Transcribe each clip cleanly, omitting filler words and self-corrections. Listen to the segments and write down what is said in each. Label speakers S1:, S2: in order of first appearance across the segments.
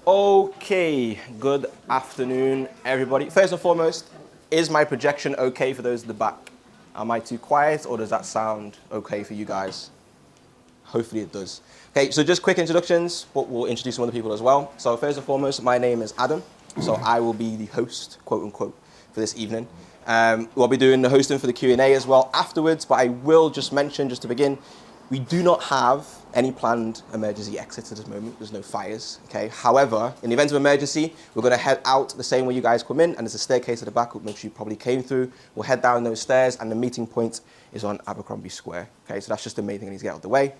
S1: Okay, good afternoon, everybody. First and foremost, is my projection okay for those at the back? Am I too quiet, or does that sound okay for you guys? Hopefully it does. Okay, so just quick introductions, but we'll introduce some other people as well. So first and foremost, my name is Adam. So I will be the host, quote unquote, for this evening. We'll be doing the hosting for the Q&A as well afterwards, but I will just mention, just to begin, we do not have any planned emergency exits at this moment. There's no fires, okay? However, in the event of emergency, we're gonna head out the same way you guys come in, and there's a staircase at the back, which you probably came through. We'll head down those stairs, and the meeting point is on Abercrombie Square, okay? So that's just the main thing I need to get out of the way.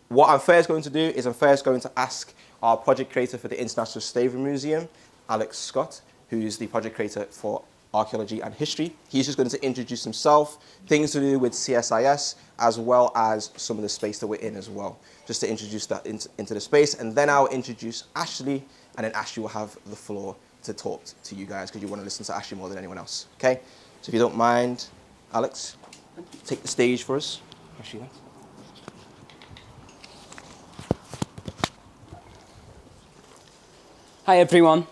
S1: What I'm first going to do is I'm first going to ask our project creator for the International Slavery Museum, Alex Scott, who's the project creator for archaeology and history. He's just going to introduce himself, things to do with CSIS, as well as some of the space that we're in as well, just to introduce that into the space. And then I'll introduce Ashleigh, and then Ashleigh will have the floor to talk to you guys, because you want to listen to Ashleigh more than anyone else, okay? So if you don't mind, Alex, take the stage for us. Ashleigh.
S2: Hi everyone.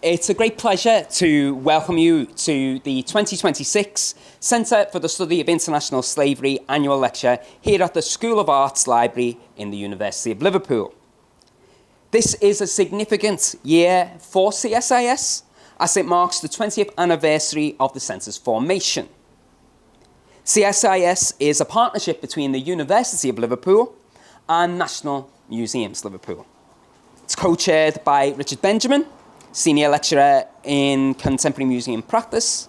S2: It's a great pleasure to welcome you to the 2026 Centre for the Study of International Slavery Annual Lecture here at the School of Arts Library in the University of Liverpool. This is a significant year for CSIS as it marks the 20th anniversary of the Centre's formation. CSIS is a partnership between the University of Liverpool and National Museums Liverpool. It's co-chaired by Richard Benjamin, Senior Lecturer in Contemporary Museum Practice,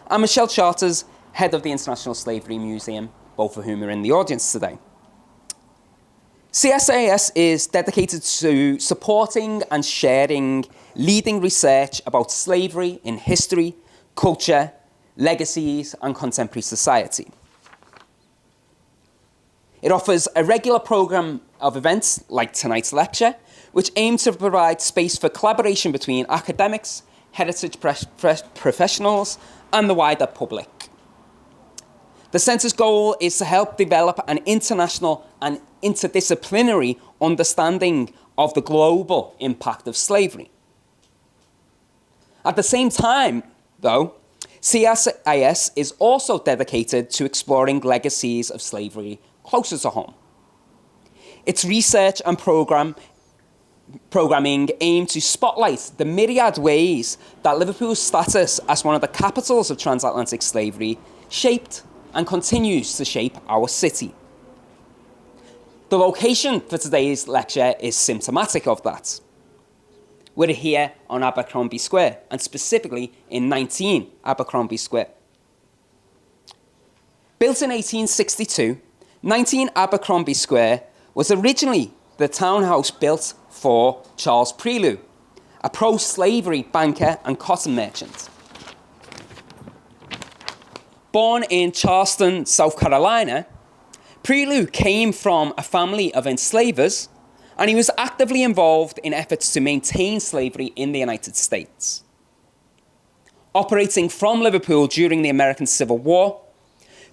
S2: and Michelle Charters, Head of the International Slavery Museum, both of whom are in the audience today. CSIS is dedicated to supporting and sharing leading research about slavery in history, culture, legacies, and contemporary society. It offers a regular programme of events like tonight's lecture, which aim to provide space for collaboration between academics, heritage professionals, and the wider public. The Centre's goal is to help develop an international and interdisciplinary understanding of the global impact of slavery. At the same time, though, CSIS is also dedicated to exploring legacies of slavery closer to home. Its research and programming aim to spotlight the myriad ways that Liverpool's status as one of the capitals of transatlantic slavery shaped and continues to shape our city. The location for today's lecture is symptomatic of that. We're here on Abercrombie Square, and specifically in 19 Abercrombie Square. Built in 1862, 19 Abercrombie Square was originally the townhouse built for Charles Prelue, a pro-slavery banker and cotton merchant. Born in Charleston, South Carolina, Prelue came from a family of enslavers, and he was actively involved in efforts to maintain slavery in the United States. Operating from Liverpool during the American Civil War,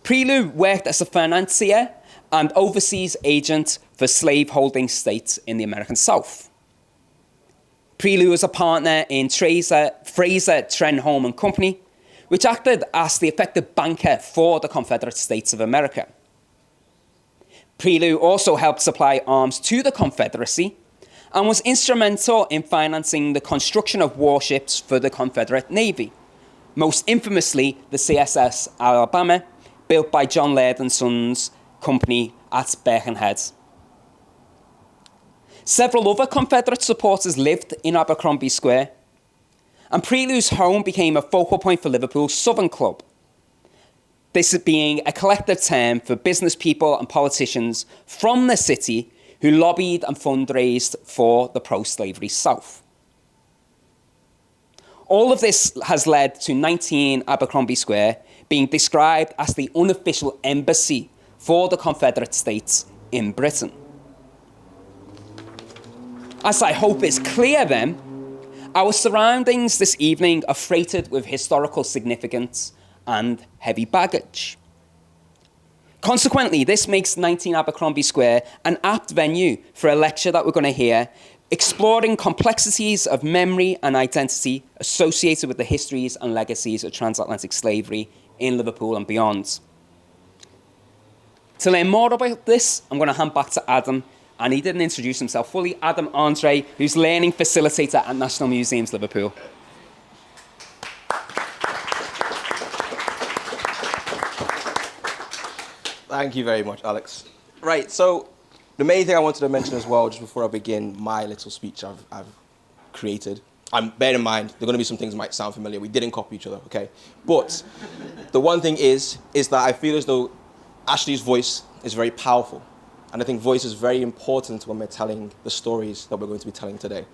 S2: Prelue worked as a financier and overseas agent for slave-holding states in the American South. Prelue was a partner in Fraser Trenholm and Company, which acted as the effective banker for the Confederate States of America. Prelue also helped supply arms to the Confederacy and was instrumental in financing the construction of warships for the Confederate Navy, most infamously the CSS Alabama, built by John Laird and Sons Company at Birkenhead. Several other Confederate supporters lived in Abercrombie Square, and Prelue's home became a focal point for Liverpool's Southern Club, this being a collective term for business people and politicians from the city who lobbied and fundraised for the pro-slavery South. All of this has led to 19 Abercrombie Square being described as the unofficial embassy for the Confederate States in Britain. As I hope is clear then, our surroundings this evening are freighted with historical significance and heavy baggage. Consequently, this makes 19 Abercrombie Square an apt venue for a lecture that we're going to hear, exploring complexities of memory and identity associated with the histories and legacies of transatlantic slavery in Liverpool and beyond. To learn more about this, I'm going to hand back to Adam, and he didn't introduce himself fully. Adam Andre, who's learning facilitator at National Museums Liverpool.
S1: Thank you very much, Alex. Right, so the main thing I wanted to mention as well, just before I begin my little speech I've created, bear in mind, there are going to be some things that might sound familiar. We didn't copy each other, okay? But the one thing is that I feel as though Ashleigh's voice is very powerful. And I think voice is very important when we're telling the stories that we're going to be telling today.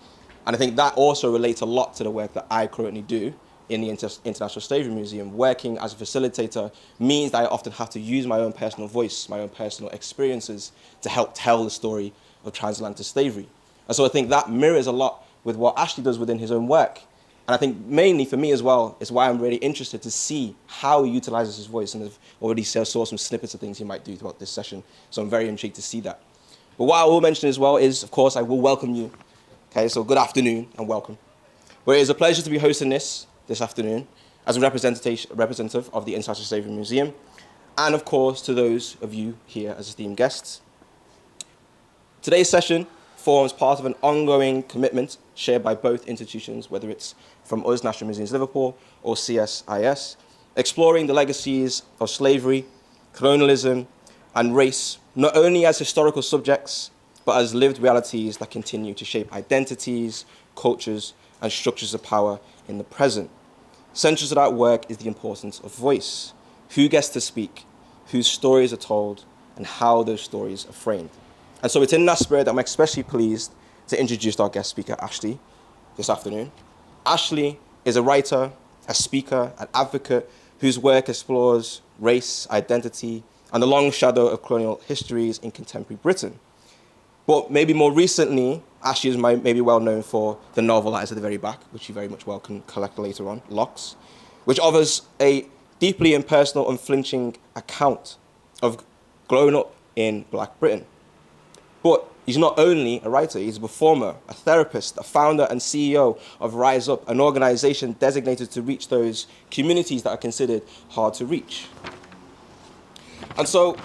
S1: And I think that also relates a lot to the work that I currently do in the International Slavery Museum. Working as a facilitator means that I often have to use my own personal voice, my own personal experiences to help tell the story of transatlantic slavery. And so I think that mirrors a lot with what Ashleigh does within his own work. And I think mainly for me as well is why I'm really interested to see how he utilizes his voice, and I've already saw some snippets of things he might do throughout this session. So I'm very intrigued to see that. But what I will mention as well is, of course, I will welcome you. Okay, so good afternoon and welcome. Well, it is a pleasure to be hosting this afternoon as a representative of the International Slavery Museum, and of course to those of you here as esteemed guests. Today's session forms part of an ongoing commitment shared by both institutions, whether it's from us, National Museums Liverpool, or CSIS, exploring the legacies of slavery, colonialism, and race, not only as historical subjects, but as lived realities that continue to shape identities, cultures, and structures of power in the present. Central to that work is the importance of voice. Who gets to speak, whose stories are told, and how those stories are framed. And so it's in that spirit that I'm especially pleased to introduce our guest speaker, Ashleigh, this afternoon. Ashleigh is a writer, a speaker, an advocate whose work explores race, identity, and the long shadow of colonial histories in contemporary Britain. But maybe more recently, Ashleigh is maybe well known for the novel that is at the very back, which you very much well can collect later on, Locks, which offers a deeply impersonal, unflinching account of growing up in Black Britain. But he's not only a writer, he's a performer, a therapist, a founder and CEO of Rise Up, an organization designated to reach those communities that are considered hard to reach. And so,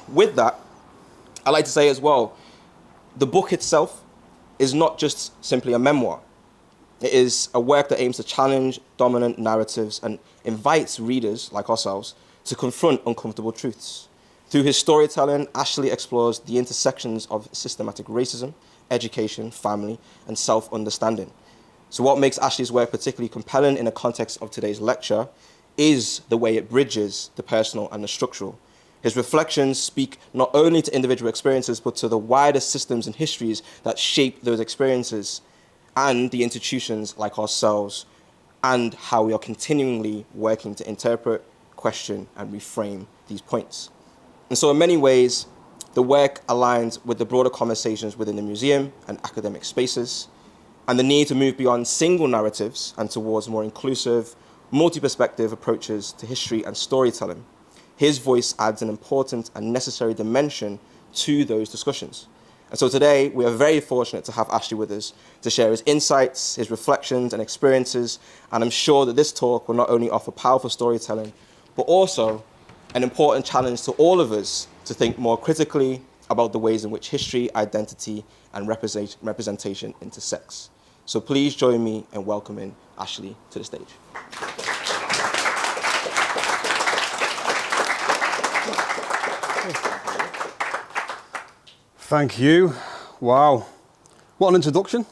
S1: with that, I'd like to say as well, the book itself is not just simply a memoir. It is a work that aims to challenge dominant narratives and invites readers, like ourselves, to confront uncomfortable truths. Through his storytelling, Ashleigh explores the intersections of systematic racism, education, family, and self-understanding. So what makes Ashleigh's work particularly compelling in the context of today's lecture is the way it bridges the personal and the structural. His reflections speak not only to individual experiences, but to the wider systems and histories that shape those experiences and the institutions like ourselves, and how we are continually working to interpret, question, and reframe these points. And so in many ways, the work aligns with the broader conversations within the museum and academic spaces, and the need to move beyond single narratives and towards more inclusive, multi-perspective approaches to history and storytelling. His voice adds an important and necessary dimension to those discussions. And so today, we are very fortunate to have Ashleigh with us to share his insights, his reflections and experiences, and I'm sure that this talk will not only offer powerful storytelling, but also an important challenge to all of us to think more critically about the ways in which history, identity, and representation intersects. So please join me in welcoming Ashleigh to the stage.
S3: Thank you. Wow. What an introduction.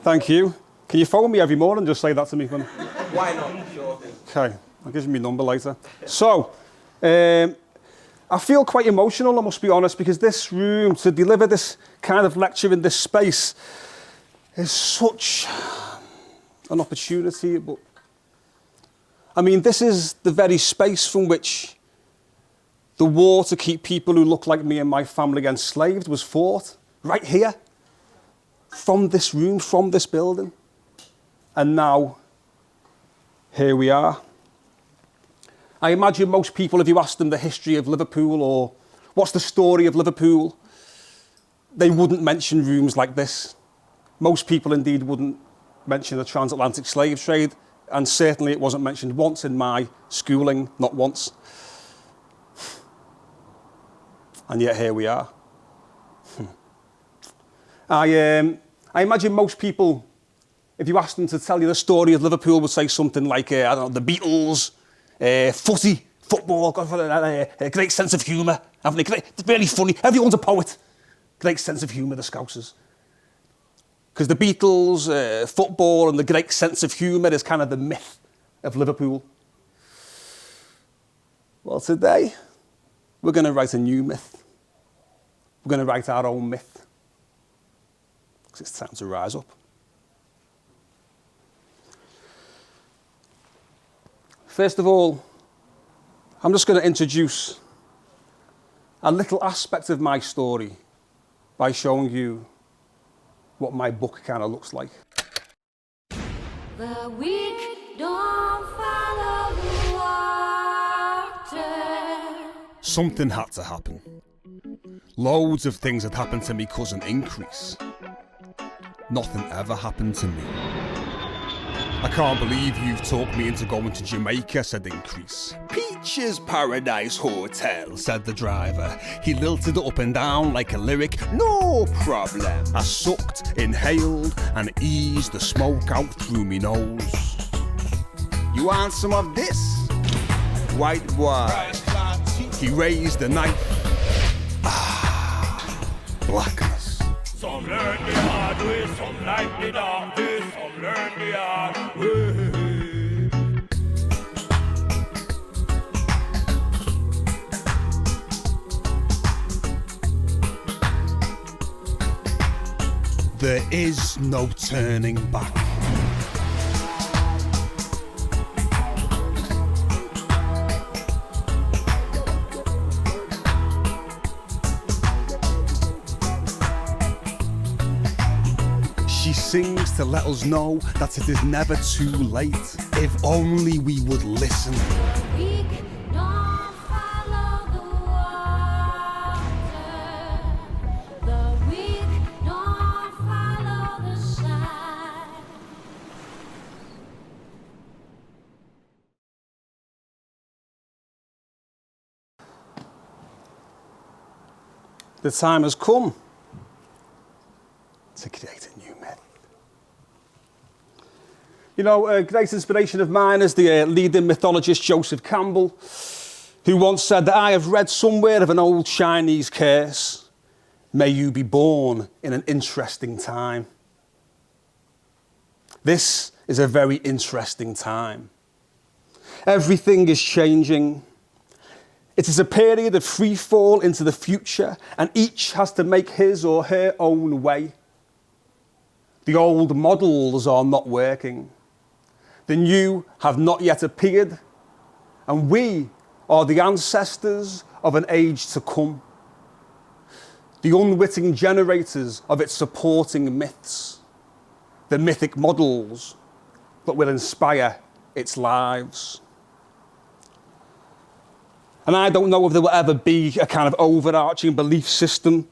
S3: Thank you. Can you phone me every morning and just say that to me?
S1: Why not? Sure thing.
S3: Okay, I'll give you my number later. So, I feel quite emotional, I must be honest, because this room, to deliver this kind of lecture in this space, is such an opportunity. But I mean, this is the very space from which the war to keep people who look like me and my family enslaved was fought, right here, from this room, from this building. And now, here we are. I imagine most people, if you asked them the history of Liverpool or what's the story of Liverpool, they wouldn't mention rooms like this. Most people indeed wouldn't mention the transatlantic slave trade, and certainly it wasn't mentioned once in my schooling, not once. And yet here we are. I imagine most people, if you asked them to tell you the story of Liverpool, would say something like, I don't know, the Beatles, footy, football, a great sense of humour, haven't they? It's really funny. Everyone's a poet. Great sense of humour, the Scousers. Because the Beatles, football and the great sense of humour is kind of the myth of Liverpool. Well, today, we're going to write a new myth. We're going to write our own myth. Because it's time to rise up. First of all, I'm just going to introduce a little aspect of my story by showing you what my book kind of looks like.
S4: The weak don't follow the water.
S5: Something had to happen. Loads of things had happened to me cousin Increase. Nothing ever happened to me. I can't believe you've talked me into going to Jamaica, said Increase. Peaches Paradise Hotel, said the driver. He lilted it up and down like a lyric, no problem. I sucked, inhaled, and eased the smoke out through me nose. You want some of this? White boy. He raised the knife. Blackness.
S6: Some learn the hard way, some like the dark way, some learn the hard way.
S5: There is no turning back. She sings to let us know that it is never too late, if only we would listen.
S4: Weak don't follow the water. The weak don't follow the side.
S3: The time has come to create a new myth. You know, a great inspiration of mine is the leading mythologist Joseph Campbell, who once said that I have read somewhere of an old Chinese curse, may you be born in an interesting time. This is a very interesting time. Everything is changing. It is a period of free fall into the future, and each has to make his or her own way. The old models are not working. The new have not yet appeared, and we are the ancestors of an age to come. The unwitting generators of its supporting myths, the mythic models that will inspire its lives. And I don't know if there will ever be a kind of overarching belief system,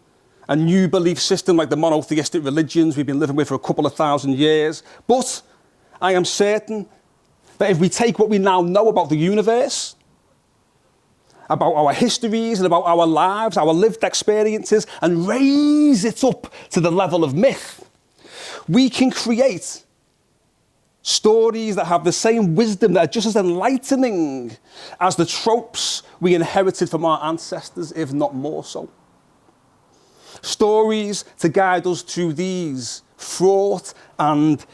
S3: a new belief system like the monotheistic religions we've been living with for a couple of thousand years. But I am certain that if we take what we now know about the universe, about our histories and about our lives, our lived experiences, and raise it up to the level of myth, we can create stories that have the same wisdom, that are just as enlightening as the tropes we inherited from our ancestors, if not more so. Stories to guide us through these fraught and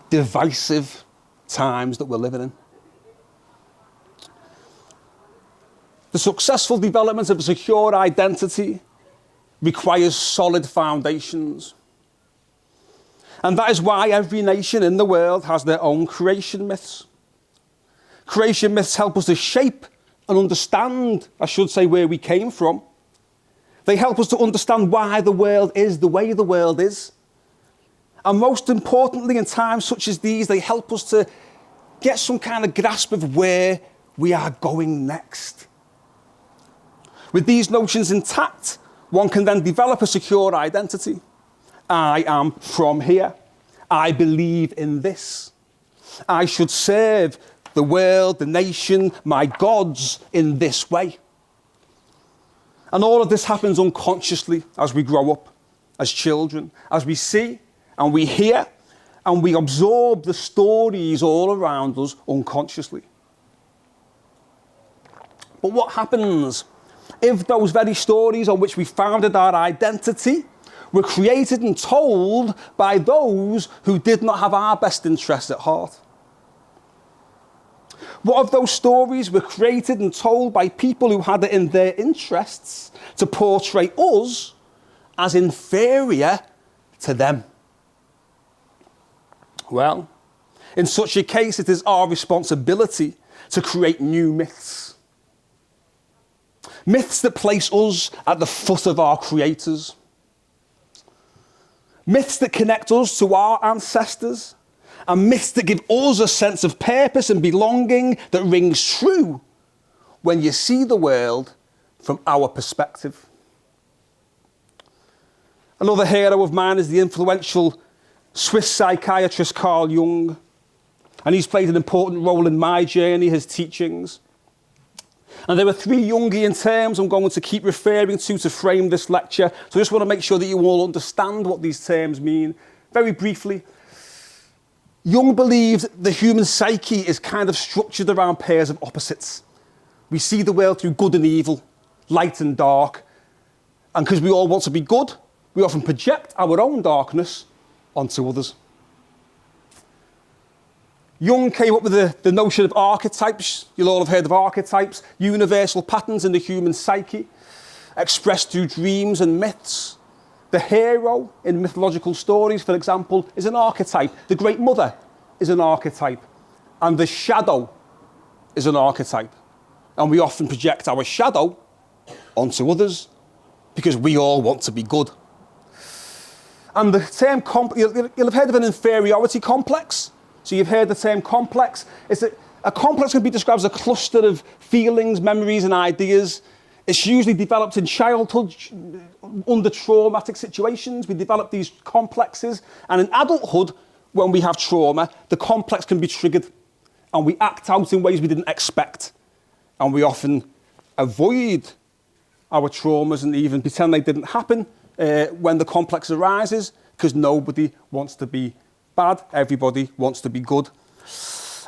S3: divisive times that we're living in. The successful development of a secure identity requires solid foundations. And that is why every nation in the world has their own creation myths. Creation myths help us to shape and understand, I should say, where we came from. They help us to understand why the world is the way the world is. And most importantly, in times such as these, they help us to get some kind of grasp of where we are going next. With these notions intact, one can then develop a secure identity. I am from here. I believe in this. I should serve the world, the nation, my gods in this way. And all of this happens unconsciously as we grow up, as children, as we see and we hear and we absorb the stories all around us unconsciously. But what happens if those very stories on which we founded our identity were created and told by those who did not have our best interests at heart? What if those stories were created and told by people who had it in their interests to portray us as inferior to them? Well, in such a case, it is our responsibility to create new myths. Myths that place us at the foot of our creators. Myths that connect us to our ancestors. And myths that give us a sense of purpose and belonging that rings true when you see the world from our perspective. Another hero of mine is the influential Swiss psychiatrist Carl Jung. And he's played an important role in my journey, his teachings. And there are 3 Jungian terms I'm going to keep referring to frame this lecture. So I just want to make sure that you all understand what these terms mean. Very briefly, Jung believes the human psyche is kind of structured around pairs of opposites. We see the world through good and evil, light and dark. And because we all want to be good, we often project our own darkness onto others. Jung came up with the notion of archetypes. You'll all have heard of archetypes, universal patterns in the human psyche, expressed through dreams and myths. The hero in mythological stories, for example, is an archetype. The Great Mother is an archetype. And the shadow is an archetype. And we often project our shadow onto others because we all want to be good. And the term, you'll have heard of an inferiority complex. So you've heard the term complex. It's a complex can be described as a cluster of feelings, memories, and ideas. It's usually developed in childhood, under traumatic situations. We develop these complexes. And in adulthood, when we have trauma, the complex can be triggered. And we act out in ways we didn't expect. And we often avoid our traumas and even pretend they didn't happen when the complex arises, because nobody wants to be bad, everybody wants to be good.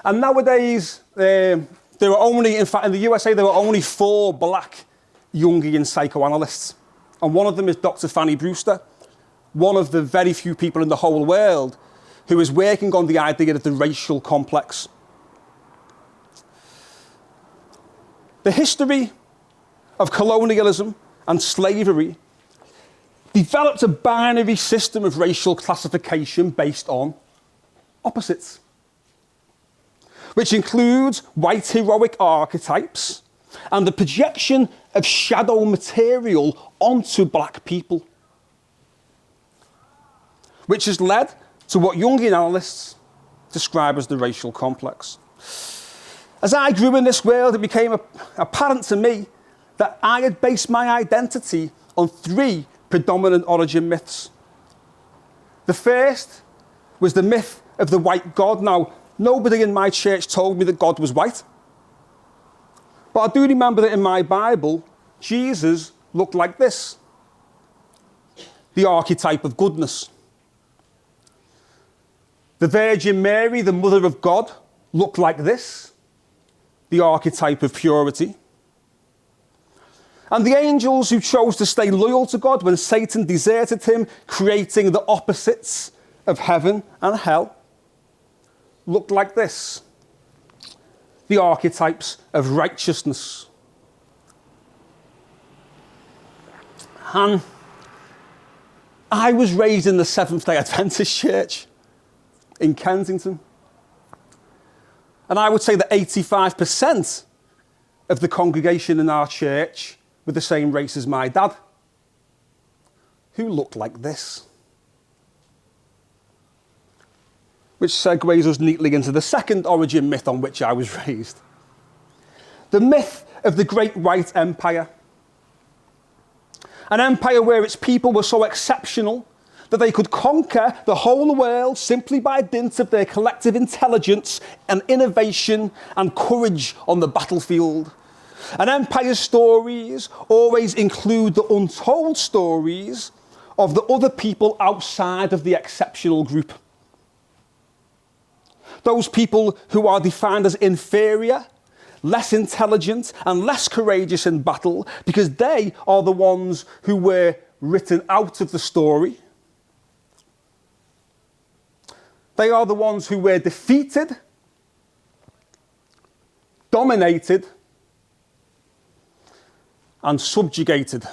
S3: And nowadays, there are only, in fact, in the USA, there are only 4 black Jungian psychoanalysts. And one of them is Dr. Fanny Brewster, one of the very few people in the whole world who is working on the idea of the racial complex. The history of colonialism and slavery developed a binary system of racial classification based on opposites, which includes white heroic archetypes and the projection of shadow material onto black people, which has led to what Jungian analysts describe as the racial complex. As I grew in this world, it became apparent to me that I had based my identity on 3 predominant origin myths. The first was the myth of the white God. Now, nobody in my church told me that God was white. But I do remember that in my Bible, Jesus looked like this, the archetype of goodness. The Virgin Mary, the Mother of God, looked like this, the archetype of purity. And the angels who chose to stay loyal to God when Satan deserted him, creating the opposites of heaven and hell, looked like this, the archetypes of righteousness. And I was raised in the Seventh-day Adventist Church in Kensington. And I would say that 85% of the congregation in our church were the same race as my dad, who looked like this. which segues us neatly into the second origin myth on which I was raised. The myth of the Great White Empire. An empire where its people were so exceptional that they could conquer the whole world simply by dint of their collective intelligence and innovation and courage on the battlefield. An empire's stories always include the untold stories of the other people outside of the exceptional group. Those people who are defined as inferior, less intelligent, and less courageous in battle because they are the ones who were written out of the story. They are the ones who were defeated, dominated, and subjugated.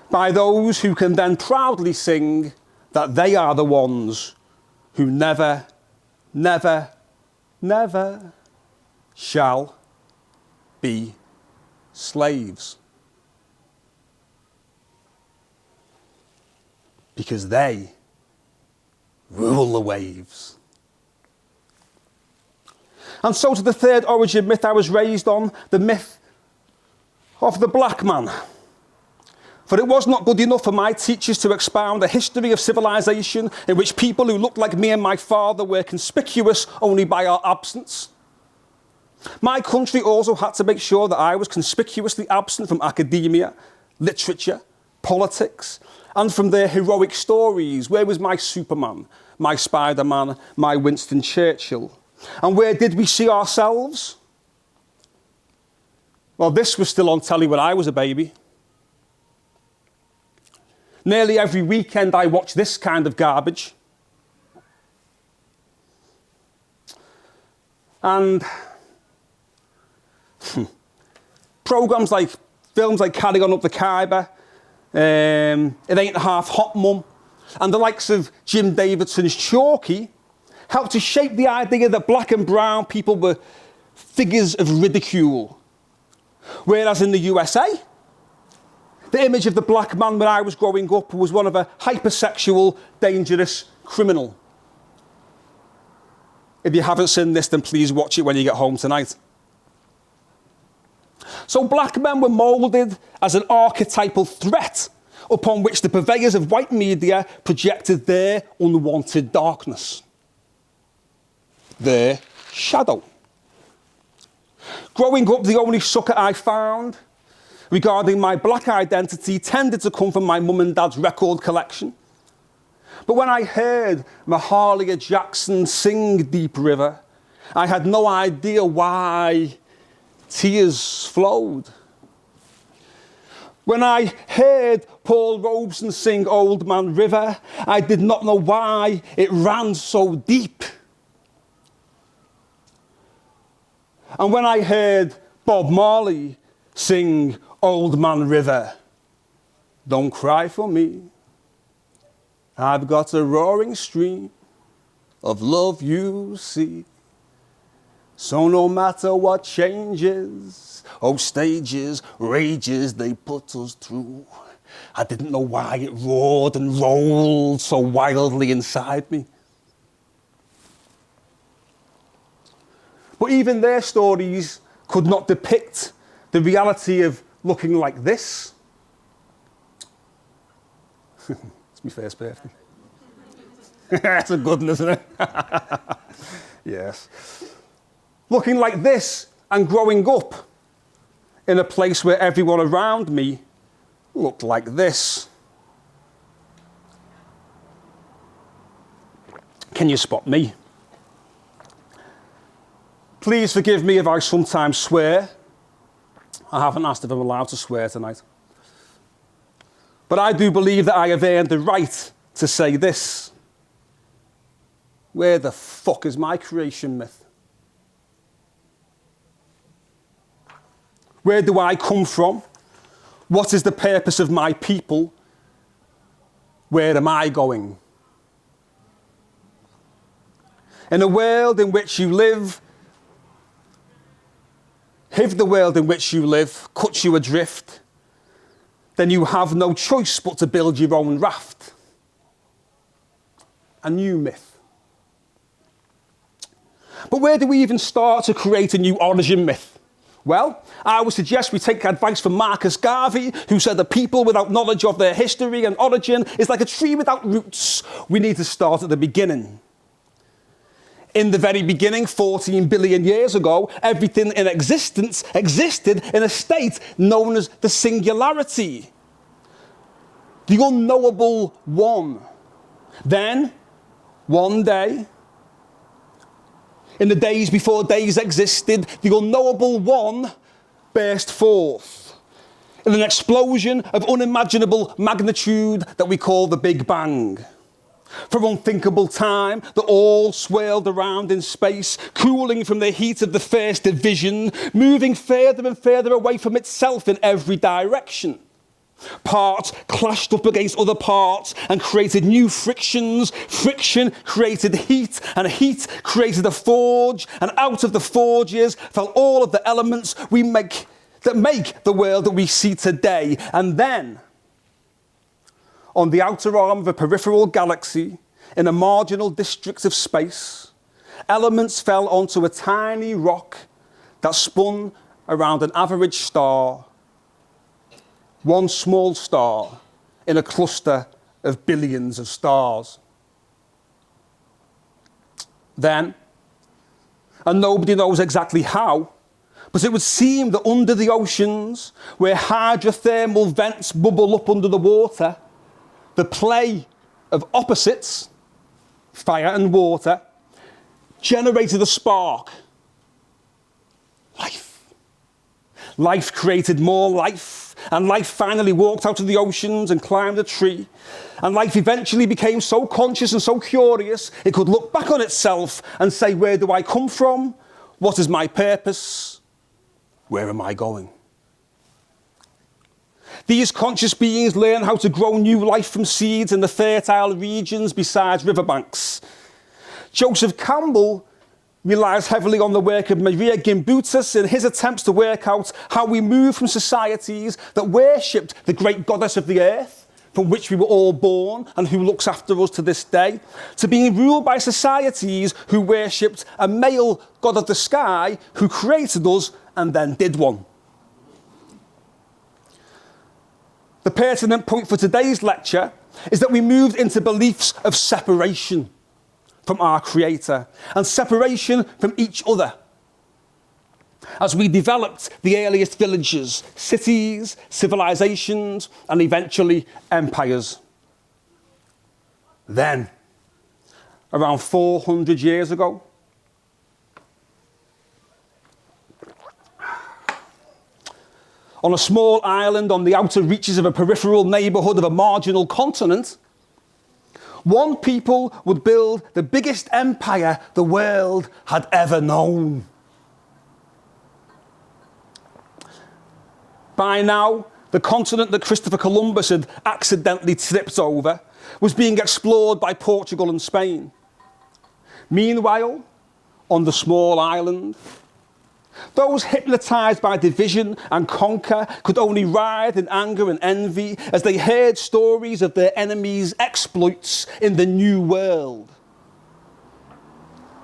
S3: By those who can then proudly sing that they are the ones who never, never, never shall be slaves. Because they rule the waves. And so to the third origin myth I was raised on, the myth of the black man. For it was not good enough for my teachers to expound a history of civilization in which people who looked like me and my father were conspicuous only by our absence. My country also had to make sure that I was conspicuously absent from academia, literature, politics, and from their heroic stories. Where was my Superman, my Spider-Man, my Winston Churchill? And where did we see ourselves? Well, this was still on telly when I was a baby. Nearly every weekend I watched this kind of garbage. And films like Carry On Up the Khyber, It Ain't Half Hot Mum, and the likes of Jim Davidson's Chalky helped to shape the idea that black and brown people were figures of ridicule. Whereas in the USA, the image of the black man when I was growing up was one of a hypersexual, dangerous criminal. If you haven't seen this, then please watch it when you get home tonight. So black men were moulded as an archetypal threat upon which the purveyors of white media projected their unwanted darkness, their shadow. Growing up, the only succor I found regarding my black identity tended to come from my mum and dad's record collection. But when I heard Mahalia Jackson sing Deep River, I had no idea why tears flowed. When I heard Paul Robeson sing Old Man River, I did not know why it ran so deep. And when I heard Bob Marley sing Old Man River, don't cry for me, I've got a roaring stream of love you see. So no matter what changes, stages, rages they put us through, I didn't know why it roared and rolled so wildly inside me. But even their stories could not depict the reality of looking like this. It's my first birthday. That's a good one, isn't it? Yes. Looking like this and growing up in a place where everyone around me looked like this. Can you spot me? Please forgive me if I sometimes swear. I haven't asked if I'm allowed to swear tonight. But I do believe that I have earned the right to say this. Where the fuck is my creation myth? Where do I come from? What is the purpose of my people? Where am I going? In a world in which you live, if the world in which you live cuts you adrift, then you have no choice but to build your own raft. A new myth. But where do we even start to create a new origin myth? Well, I would suggest we take advice from Marcus Garvey, who said that people without knowledge of their history and origin is like a tree without roots. We need to start at the beginning. In the very beginning, 14 billion years ago, everything in existence existed in a state known as the singularity, the unknowable one. Then, one day, in the days before days existed, the unknowable one burst forth in an explosion of unimaginable magnitude that we call the Big Bang. For unthinkable time, the all swirled around in space, cooling from the heat of the first division, moving further and further away from itself in every direction. Parts clashed up against other parts and created new frictions. Friction created heat, and heat created a forge, and out of the forges fell all of the elements that make the world that we see today. And then, on the outer arm of a peripheral galaxy, in a marginal district of space, elements fell onto a tiny rock that spun around an average star. One small star in a cluster of billions of stars. Then, and nobody knows exactly how, but it would seem that under the oceans, where hydrothermal vents bubble up under the water, the play of opposites, fire and water, generated a spark. Life. Life created more life, and life finally walked out of the oceans and climbed a tree. And life eventually became so conscious and so curious, it could look back on itself and say, where do I come from? What is my purpose? Where am I going? These conscious beings learn how to grow new life from seeds in the fertile regions besides riverbanks. Joseph Campbell relies heavily on the work of Maria Gimbutas in his attempts to work out how we move from societies that worshipped the great goddess of the earth, from which we were all born and who looks after us to this day, to being ruled by societies who worshipped a male god of the sky who created us and then did one. The pertinent point for today's lecture is that we moved into beliefs of separation from our Creator and separation from each other as we developed the earliest villages, cities, civilizations, and eventually empires. Then, around 400 years ago, on a small island on the outer reaches of a peripheral neighbourhood of a marginal continent, one people would build the biggest empire the world had ever known. By now, the continent that Christopher Columbus had accidentally tripped over was being explored by Portugal and Spain. Meanwhile, on the small island, those hypnotised by division and conquer could only writhe in anger and envy as they heard stories of their enemies' exploits in the new world.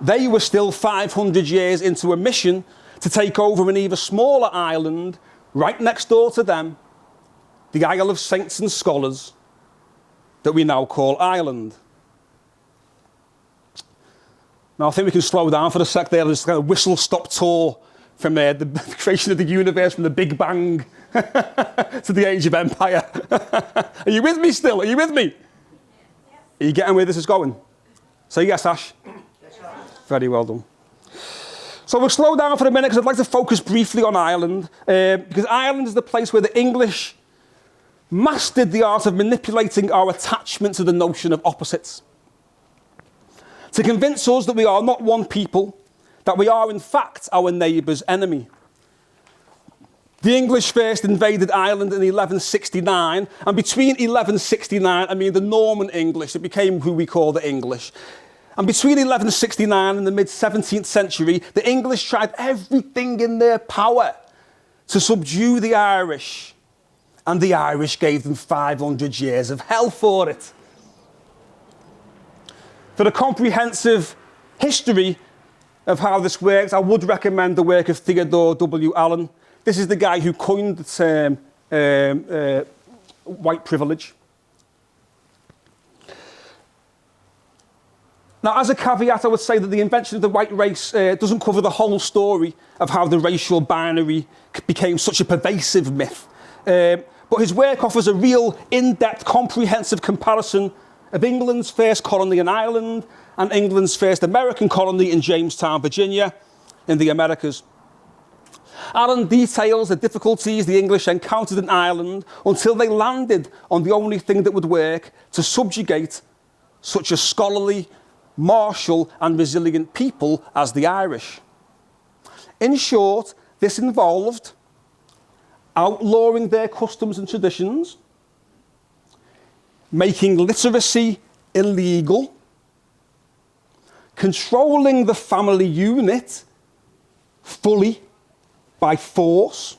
S3: They were still 500 years into a mission to take over an even smaller island right next door to them, the Isle of Saints and Scholars, that we now call Ireland. Now I think we can slow down for a sec there. There's kind of whistle-stop tour from the creation of the universe, from the Big Bang to the Age of Empire. Are you with me still? Are you with me? Yes. Are you getting where this is going? Say yes, Ash. Yes, sir. Very well done. So we'll slow down for a minute because I'd like to focus briefly on Ireland, because Ireland is the place where the English mastered the art of manipulating our attachment to the notion of opposites, to convince us that we are not one people, that we are in fact our neighbour's enemy. The English first invaded Ireland in 1169, and between 1169, I mean the Norman English, it became who we call the English. And between 1169 and the mid-17th century, the English tried everything in their power to subdue the Irish and the Irish gave them 500 years of hell for it. For a comprehensive history of how this works, I would recommend the work of Theodore W. Allen. This is the guy who coined the term white privilege. Now, as a caveat, I would say that the invention of the white race doesn't cover the whole story of how the racial binary became such a pervasive myth. But his work offers a real in-depth, comprehensive comparison of England's first colony in Ireland and England's first American colony in Jamestown, Virginia, in the Americas. Allen details the difficulties the English encountered in Ireland until they landed on the only thing that would work to subjugate such a scholarly, martial and resilient people as the Irish. In short, this involved outlawing their customs and traditions, making literacy illegal, controlling the family unit fully by force,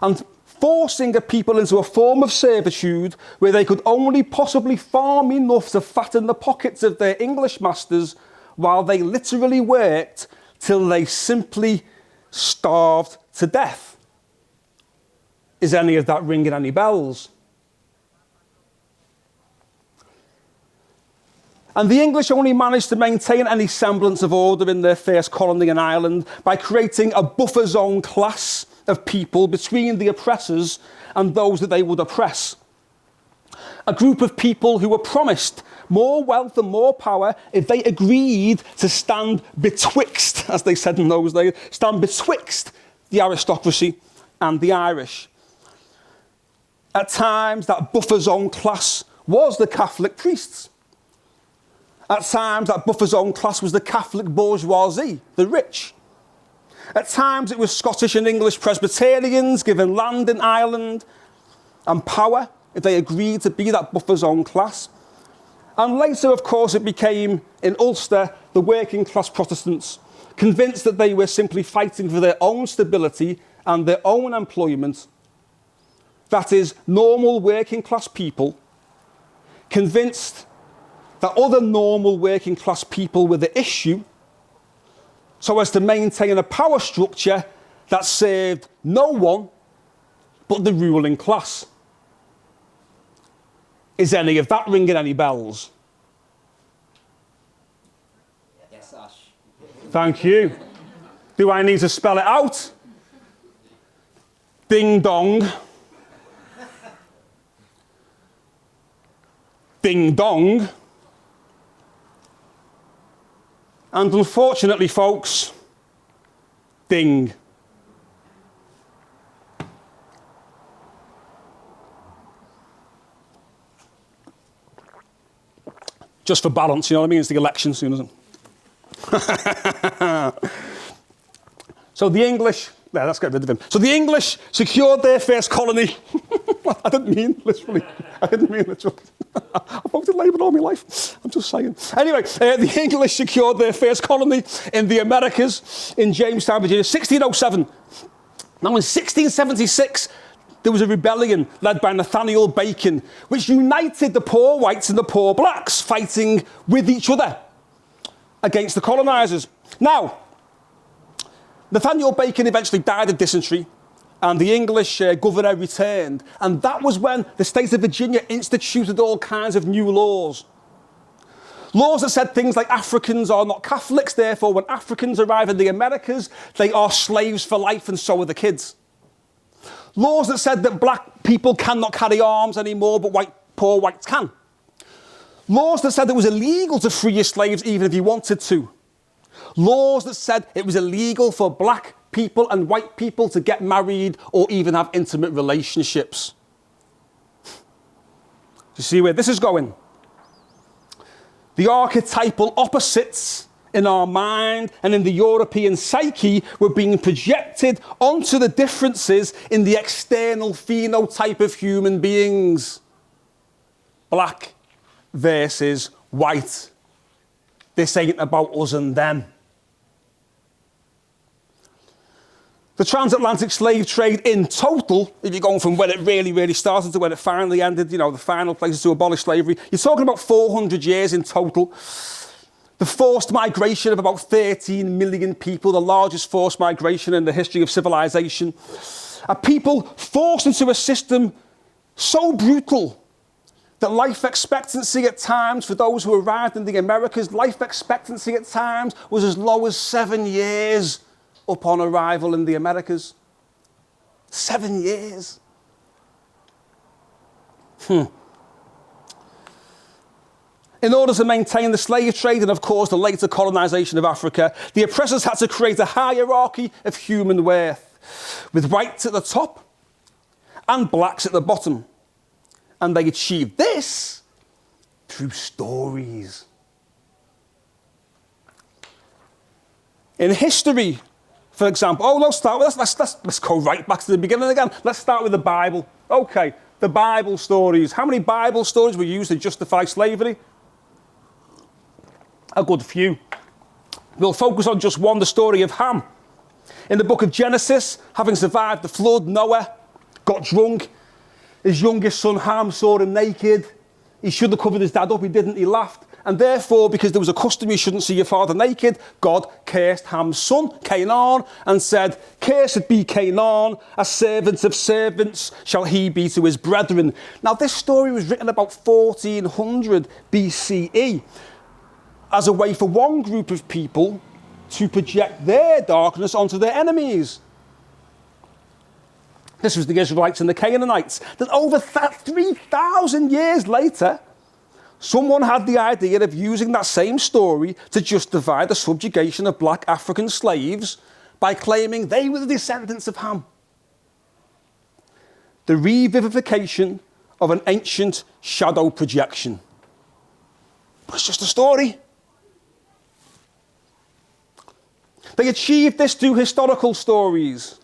S3: and forcing a people into a form of servitude where they could only possibly farm enough to fatten the pockets of their English masters while they literally worked till they simply starved to death. Is any of that ringing any bells? And the English only managed to maintain any semblance of order in their first colony in Ireland by creating a buffer zone class of people between the oppressors and those that they would oppress. A group of people who were promised more wealth and more power if they agreed to stand betwixt, as they said in those days, stand betwixt the aristocracy and the Irish. At times, that buffer zone class was the Catholic priests. At times, that buffer zone class was the Catholic bourgeoisie, the rich. At times, it was Scottish and English Presbyterians given land in Ireland and power if they agreed to be that buffer zone class. And later, of course, it became, in Ulster, the working class Protestants, convinced that they were simply fighting for their own stability and their own employment. That is, normal working class people, convinced that other normal working class people were the issue, so as to maintain a power structure that served no one but the ruling class. Is any of that ringing any bells?
S2: Yes, Ash.
S3: Thank you. Do I need to spell it out? Ding dong. Ding dong. And unfortunately, folks, ding. Just for balance, you know what I mean? It's the election soon, isn't it? So the English, let's get rid of him. So the English secured their first colony. I didn't mean literally. I voted Labour all my life. I'm just saying. Anyway, the English secured their first colony in the Americas in Jamestown, Virginia, 1607. Now in 1676, there was a rebellion led by Nathaniel Bacon, which united the poor whites and the poor blacks, fighting with each other against the colonisers. Now, Nathaniel Bacon eventually died of dysentery, and the English governor returned. And that was when the state of Virginia instituted all kinds of new laws. Laws that said things like Africans are not Catholics, therefore when Africans arrive in the Americas, they are slaves for life and so are the kids. Laws that said that black people cannot carry arms anymore, but poor whites can. Laws that said it was illegal to free your slaves even if you wanted to. Laws that said it was illegal for black people and white people to get married or even have intimate relationships. You see where this is going? The archetypal opposites in our mind and in the European psyche were being projected onto the differences in the external phenotype of human beings. Black versus white. This ain't about us and them. The transatlantic slave trade in total, if you're going from when it really started to when it finally ended, you know, the final places to abolish slavery, you're talking about 400 years in total. The forced migration of about 13 million people, the largest forced migration in the history of civilization. A people forced into a system so brutal that life expectancy at times, for those who arrived in the Americas, life expectancy at times was as low as 7 years upon arrival in the Americas. 7 years. In order to maintain the slave trade and, of course, the later colonization of Africa, the oppressors had to create a hierarchy of human worth, with whites at the top and blacks at the bottom. And they achieved this through stories. In history, for example, let's go right back to the beginning again. Let's start with the Bible. Okay, the Bible stories. How many Bible stories were used to justify slavery? A good few. We'll focus on just one, the story of Ham. In the book of Genesis, having survived the flood, Noah got drunk. His youngest son Ham saw him naked. He should have covered his dad up, he didn't, he laughed. And therefore, because there was a custom you shouldn't see your father naked, God cursed Ham's son, Canaan, and said, "Cursed be Canaan, a servant of servants shall he be to his brethren." Now, this story was written about 1400 BCE as a way for one group of people to project their darkness onto their enemies. This was the Israelites and the Canaanites. That over 3,000 years later, someone had the idea of using that same story to justify the subjugation of black African slaves by claiming they were the descendants of Ham. The revivification of an ancient shadow projection. But it's just a story. They achieved this through historical stories.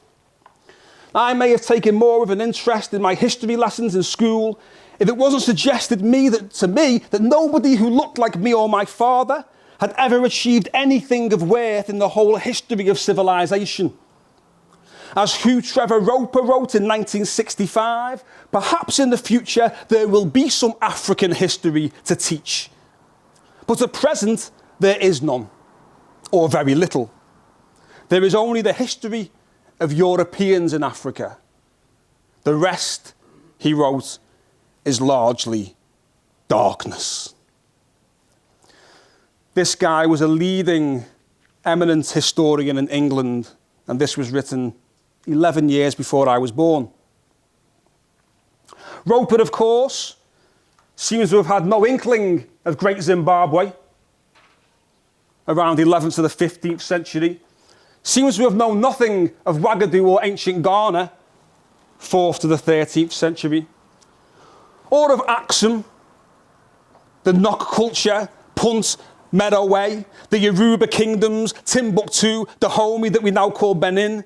S3: I may have taken more of an interest in my history lessons in school if it wasn't suggested to me that nobody who looked like me or my father had ever achieved anything of worth in the whole history of civilization. As Hugh Trevor Roper wrote in 1965, perhaps in the future there will be some African history to teach. But at present, there is none, or very little. There is only the history of Europeans in Africa. The rest, he wrote, is largely darkness. This guy was a leading, eminent historian in England, and this was written 11 years before I was born. Roper, of course, seems to have had no inkling of Great Zimbabwe around the 11th to the 15th century. Seems to have known nothing of Wagadu or ancient Ghana, 4th to the 13th century. Or of Axum, the Nok culture, Punt, Merowe, the Yoruba kingdoms, Timbuktu, Dahomey that we now call Benin,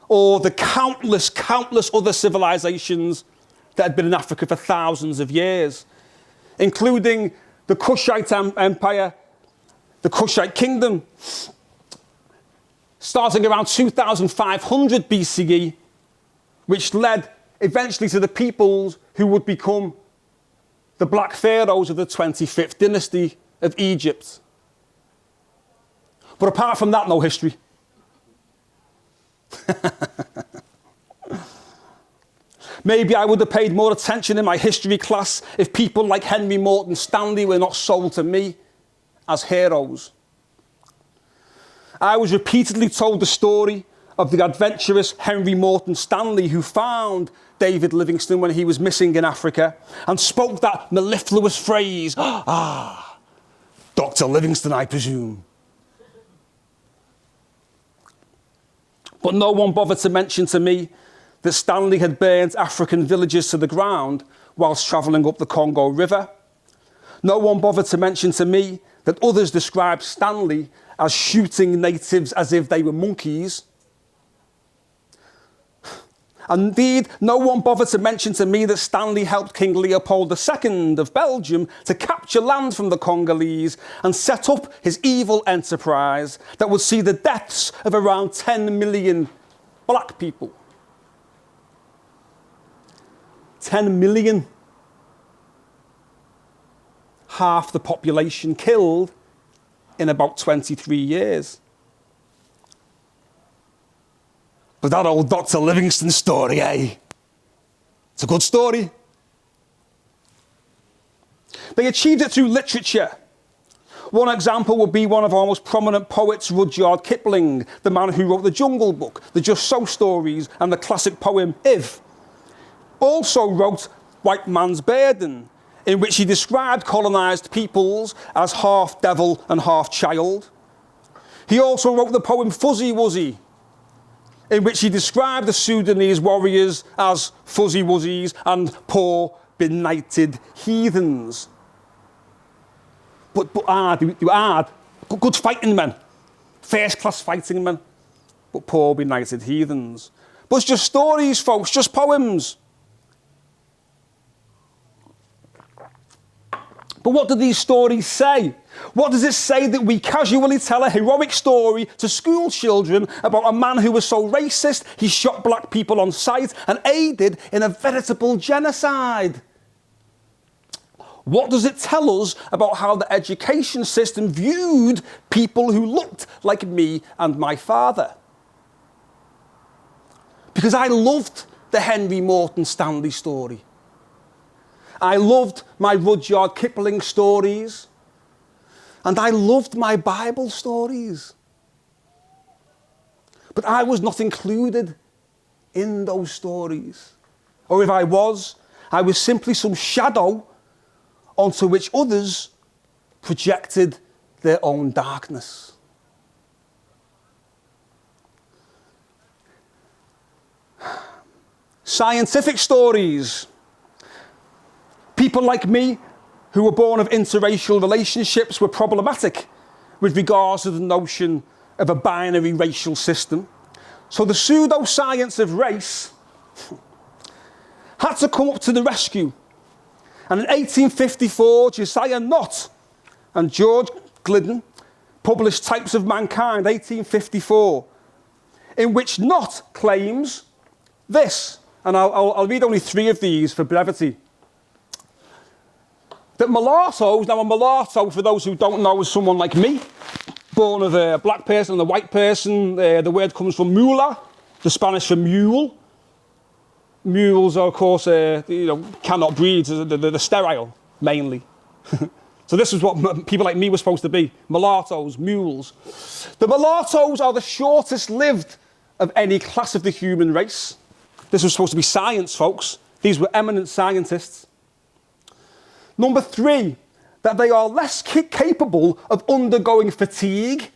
S3: or the countless other civilizations that had been in Africa for thousands of years, including the Kushite Empire, the Kushite kingdom, starting around 2500 BCE, which led eventually to the peoples who would become the black pharaohs of the 25th dynasty of Egypt. But apart from that, no history. Maybe I would have paid more attention in my history class if people like Henry Morton Stanley were not sold to me as heroes. I was repeatedly told the story of the adventurous Henry Morton Stanley who found David Livingstone when he was missing in Africa and spoke that mellifluous phrase, "Ah, Dr. Livingstone, I presume." But no one bothered to mention to me that Stanley had burned African villages to the ground whilst travelling up the Congo River. No one bothered to mention to me that others described Stanley as shooting natives as if they were monkeys. Indeed, no one bothered to mention to me that Stanley helped King Leopold II of Belgium to capture land from the Congolese and set up his evil enterprise that would see the deaths of around 10 million black people. 10 million. Half the population killed in about 23 years. But that old Dr. Livingstone story, eh? It's a good story. They achieved it through literature. One example would be one of our most prominent poets, Rudyard Kipling, the man who wrote the Jungle Book, the Just So stories, and the classic poem If. Also wrote White Man's Burden, in which he described colonised peoples as half devil and half child. He also wrote the poem Fuzzy Wuzzy, in which he described the Sudanese warriors as fuzzy wuzzies and poor, benighted heathens. But good fighting men, first-class fighting men, but poor, benighted heathens. But it's just stories, folks, just poems. But what do these stories say? What does it say that we casually tell a heroic story to school children about a man who was so racist he shot black people on sight and aided in a veritable genocide? What does it tell us about how the education system viewed people who looked like me and my father? Because I loved the Henry Morton Stanley story. I loved my Rudyard Kipling stories. And I loved my Bible stories. But I was not included in those stories. Or if I was simply some shadow onto which others projected their own darkness. Scientific stories. People like me who were born of interracial relationships were problematic with regards to the notion of a binary racial system. So the pseudoscience of race had to come up to the rescue. And in 1854, Josiah Nott and George Gliddon published Types of Mankind, 1854, in which Nott claims this, and I'll read only 3 of these for brevity. That mulattoes, now a mulatto, for those who don't know, is someone like me, born of a black person and a white person. The word comes from mula, the Spanish for mule. Mules are, of course, cannot breed, they're sterile, mainly. So this is what people like me were supposed to be, mulattoes, mules. The mulattoes are the shortest lived of any class of the human race. This was supposed to be science, folks. These were eminent scientists. Number 3, that they are less capable of undergoing fatigue.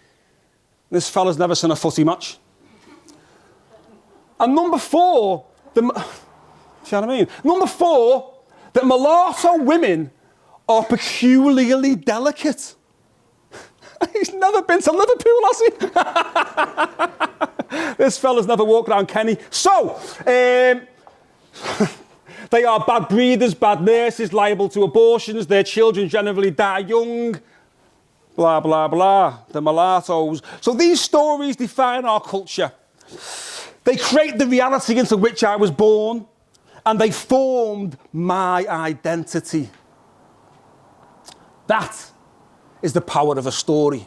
S3: This fella's never seen a footy match. And number 4, you know what I mean? Number 4, that mulatto women are peculiarly delicate. He's never been to Liverpool, has he? This fella's never walked around Kenny. So, they are bad breeders, bad nurses, liable to abortions. Their children generally die young. Blah, blah, blah. The mulattoes. So these stories define our culture. They create the reality into which I was born, and they formed my identity. That is the power of a story.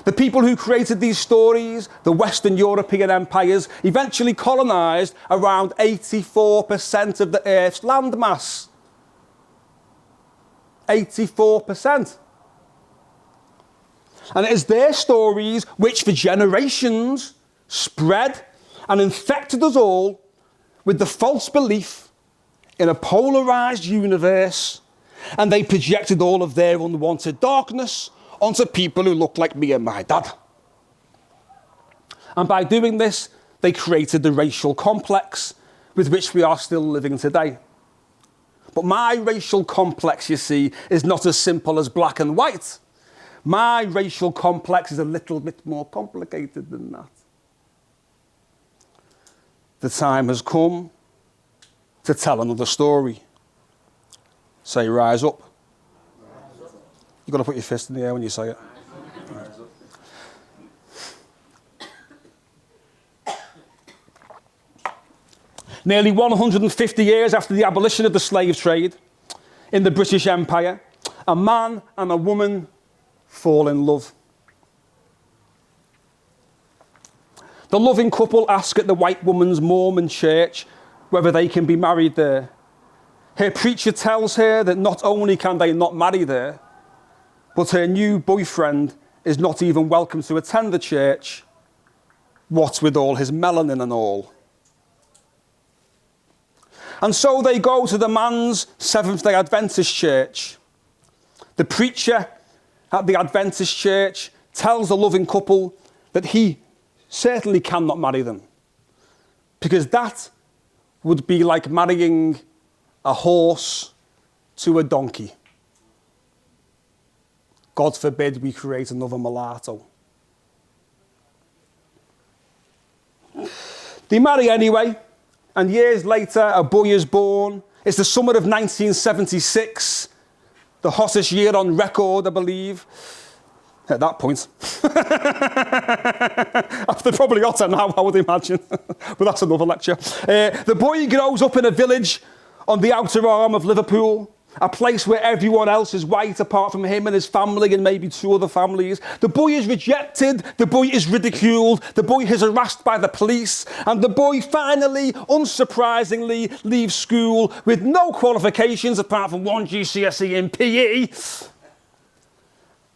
S3: The people who created these stories, the Western European empires, eventually colonised around 84% of the Earth's landmass. 84%. And it is their stories which for generations spread and infected us all with the false belief in a polarised universe, and they projected all of their unwanted darkness onto people who look like me and my dad. And by doing this, they created the racial complex with which we are still living today. But my racial complex, you see, is not as simple as black and white. My racial complex is a little bit more complicated than that. The time has come to tell another story. Say, rise up. You've got to put your fist in the air when you say it. Nearly 150 years after the abolition of the slave trade in the British Empire, a man and a woman fall in love. The loving couple ask at the white woman's Mormon church whether they can be married there. Her preacher tells her that not only can they not marry there, but her new boyfriend is not even welcome to attend the church, what with all his melanin and all. And so they go to the man's Seventh-day Adventist church. The preacher at the Adventist church tells the loving couple that he certainly cannot marry them, because that would be like marrying a horse to a donkey. God forbid we create another mulatto. They marry anyway, and years later a boy is born. It's the summer of 1976, the hottest year on record, I believe. At that point. They're probably hotter now, I would imagine. But that's another lecture. The boy grows up in a village on the outer arm of Liverpool, a place where everyone else is white apart from him and his family and maybe 2 other families. The boy is rejected, the boy is ridiculed, the boy is harassed by the police, and the boy finally, unsurprisingly, leaves school with no qualifications apart from 1 GCSE in PE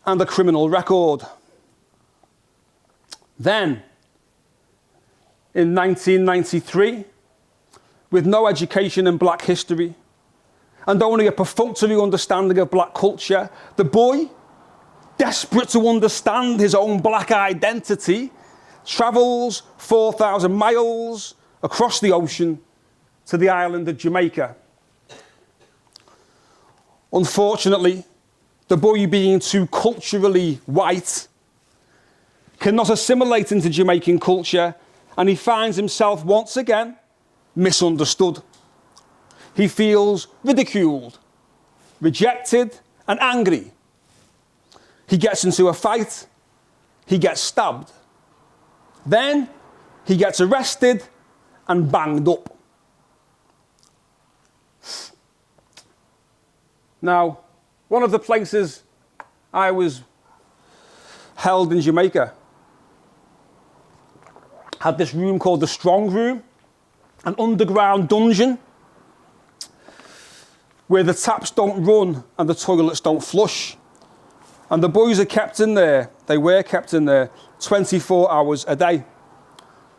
S3: and a criminal record. Then, in 1993, with no education in black history and only a perfunctory understanding of black culture, the boy, desperate to understand his own black identity, travels 4,000 miles across the ocean to the island of Jamaica. Unfortunately, the boy, being too culturally white, cannot assimilate into Jamaican culture, and he finds himself once again misunderstood. He feels ridiculed, rejected, and angry. He gets into a fight, he gets stabbed. Then he gets arrested and banged up. Now, one of the places I was held in Jamaica had this room called the Strong Room, an underground dungeon where the taps don't run and the toilets don't flush. And the boys are kept in there, they were kept in there 24 hours a day.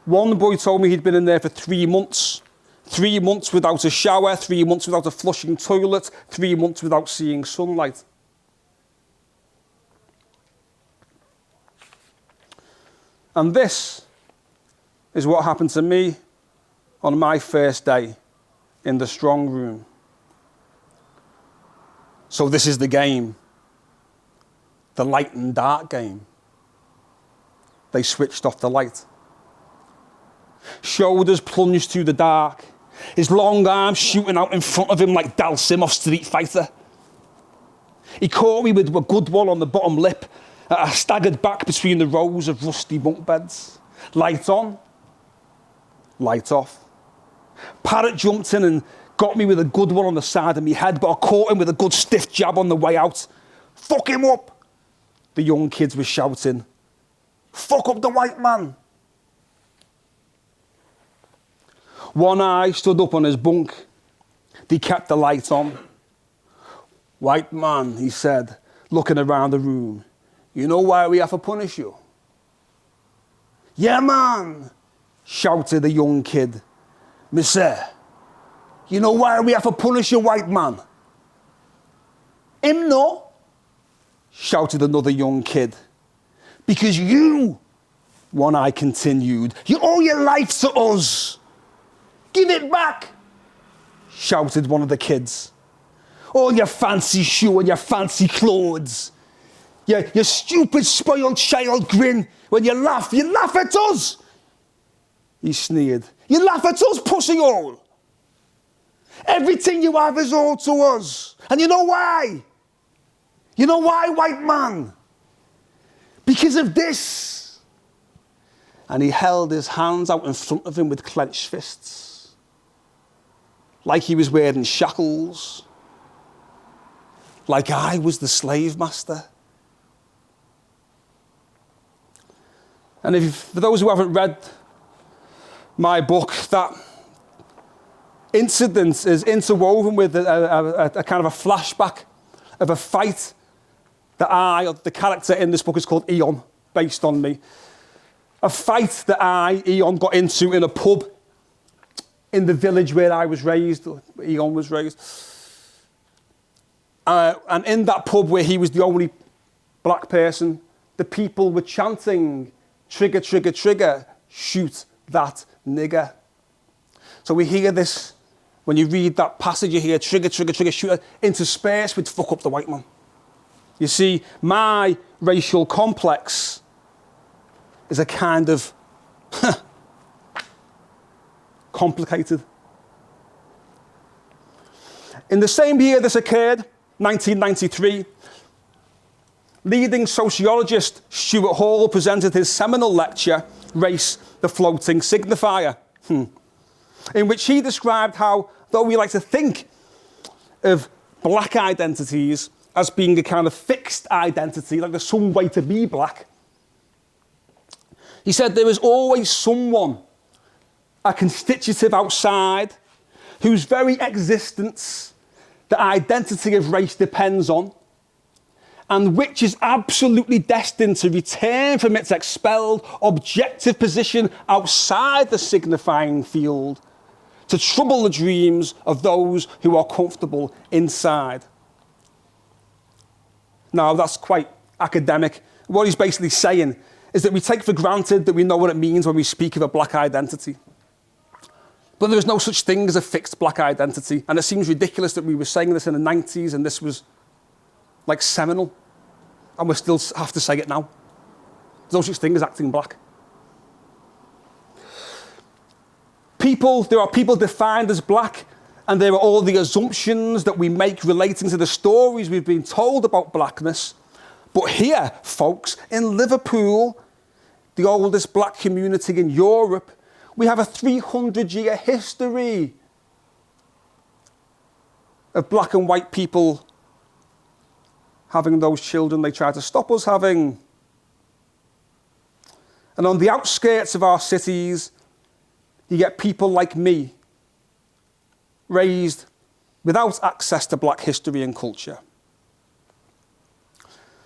S3: One boy told me he'd been in there for 3 months. 3 months without a shower, 3 months without a flushing toilet, 3 months without seeing sunlight. And this is what happened to me on my first day in the Strong Room. So this is the game, the light and dark game. They switched off the light. Shoulders plunged through the dark, his long arms shooting out in front of him like Dalsim off Street Fighter. He caught me with a good one on the bottom lip. I staggered back between the rows of rusty bunk beds. Light on, light off. Parrot jumped in and got me with a good one on the side of my head, but I caught him with a good stiff jab on the way out. Fuck him up, the young kids were shouting. Fuck up the white man. One eye stood up on his bunk. They kept the light on. White man, he said, looking around the room. You know why we have to punish you? Yeah, man, shouted the young kid. Mister, you know why we have to punish you, white man? Him no, shouted another young kid. Because you, One Eye continued, you owe your life to us. Give it back, shouted one of the kids. All your fancy shoe and your fancy clothes. Your stupid, spoiled child grin. When you laugh at us. He sneered. You laugh at us, pussy hole. Everything you have is owed to us. And you know why? You know why, white man? Because of this. And he held his hands out in front of him with clenched fists. like he was wearing shackles, like I was the slave master. And for those who haven't read my book, that incident is interwoven with a kind of a flashback of a fight that the character in this book is called Eon, based on me. A fight that Eon, got into in a pub in the village where I was raised, Eon was raised. And in that pub where he was the only black person, the people were chanting, "Trigger, trigger, trigger, shoot that nigger." So we hear this, when you read that passage, you hear "trigger, trigger, trigger, shoot," interspersed with "fuck up the white man." You see, my racial complex is a kind of complicated. In the same year this occurred, 1993, leading sociologist Stuart Hall presented his seminal lecture, Race, the Floating Signifier, in which he described how, though we like to think of black identities as being a kind of fixed identity, like there's some way to be black, he said there is always someone, a constitutive outside, whose very existence the identity of race depends on, and which is absolutely destined to return from its expelled objective position outside the signifying field to trouble the dreams of those who are comfortable inside. Now, that's quite academic. What he's basically saying is that we take for granted that we know what it means when we speak of a black identity. But there is no such thing as a fixed black identity. And it seems ridiculous that we were saying this in the 90s and this was like seminal. And we still have to say it now. There's no such thing as acting black. There are people defined as black, and there are all the assumptions that we make relating to the stories we've been told about blackness. But here, folks, in Liverpool, the oldest black community in Europe, we have a 300-year history of black and white people having those children they try to stop us having. And on the outskirts of our cities, you get people like me, raised without access to black history and culture.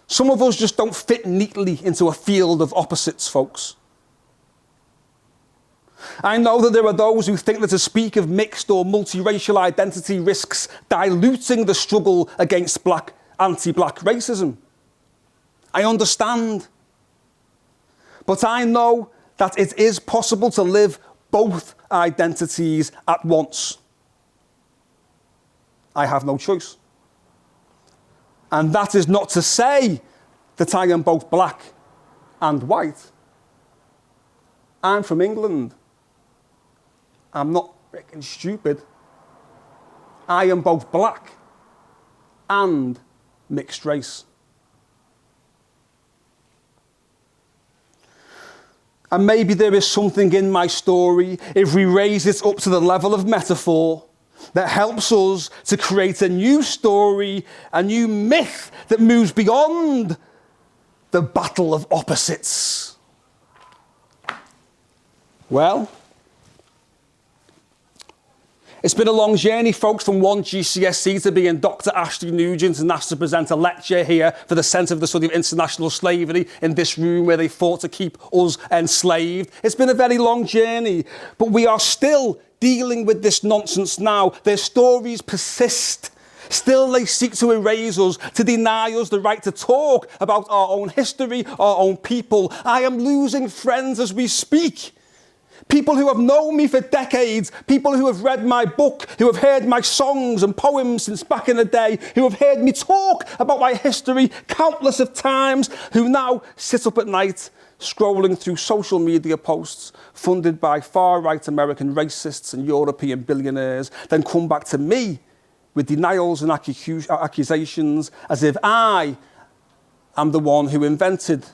S3: Some of us just don't fit neatly into a field of opposites, folks. I know that there are those who think that to speak of mixed or multiracial identity risks diluting the struggle against anti-black racism. I understand. But I know that it is possible to live both identities at once. I have no choice. And that is not to say that I am both black and white. I'm from England. I'm not freaking stupid. I am both black and mixed race. And maybe there is something in my story, if we raise it up to the level of metaphor, that helps us to create a new story, a new myth that moves beyond the battle of opposites. Well, it's been a long journey, folks, from one GCSE to being Dr Ashleigh Nugent and asked to present a lecture here for the Centre for the Study of International Slavery in this room where they fought to keep us enslaved. It's been a very long journey, but we are still dealing with this nonsense now. Their stories persist. Still they seek to erase us, to deny us the right to talk about our own history, our own people. I am losing friends as we speak. People who have known me for decades, people who have read my book, who have heard my songs and poems since back in the day, who have heard me talk about my history countless of times, who now sit up at night scrolling through social media posts funded by far-right American racists and European billionaires, then come back to me with denials and accusations as if I am the one who invented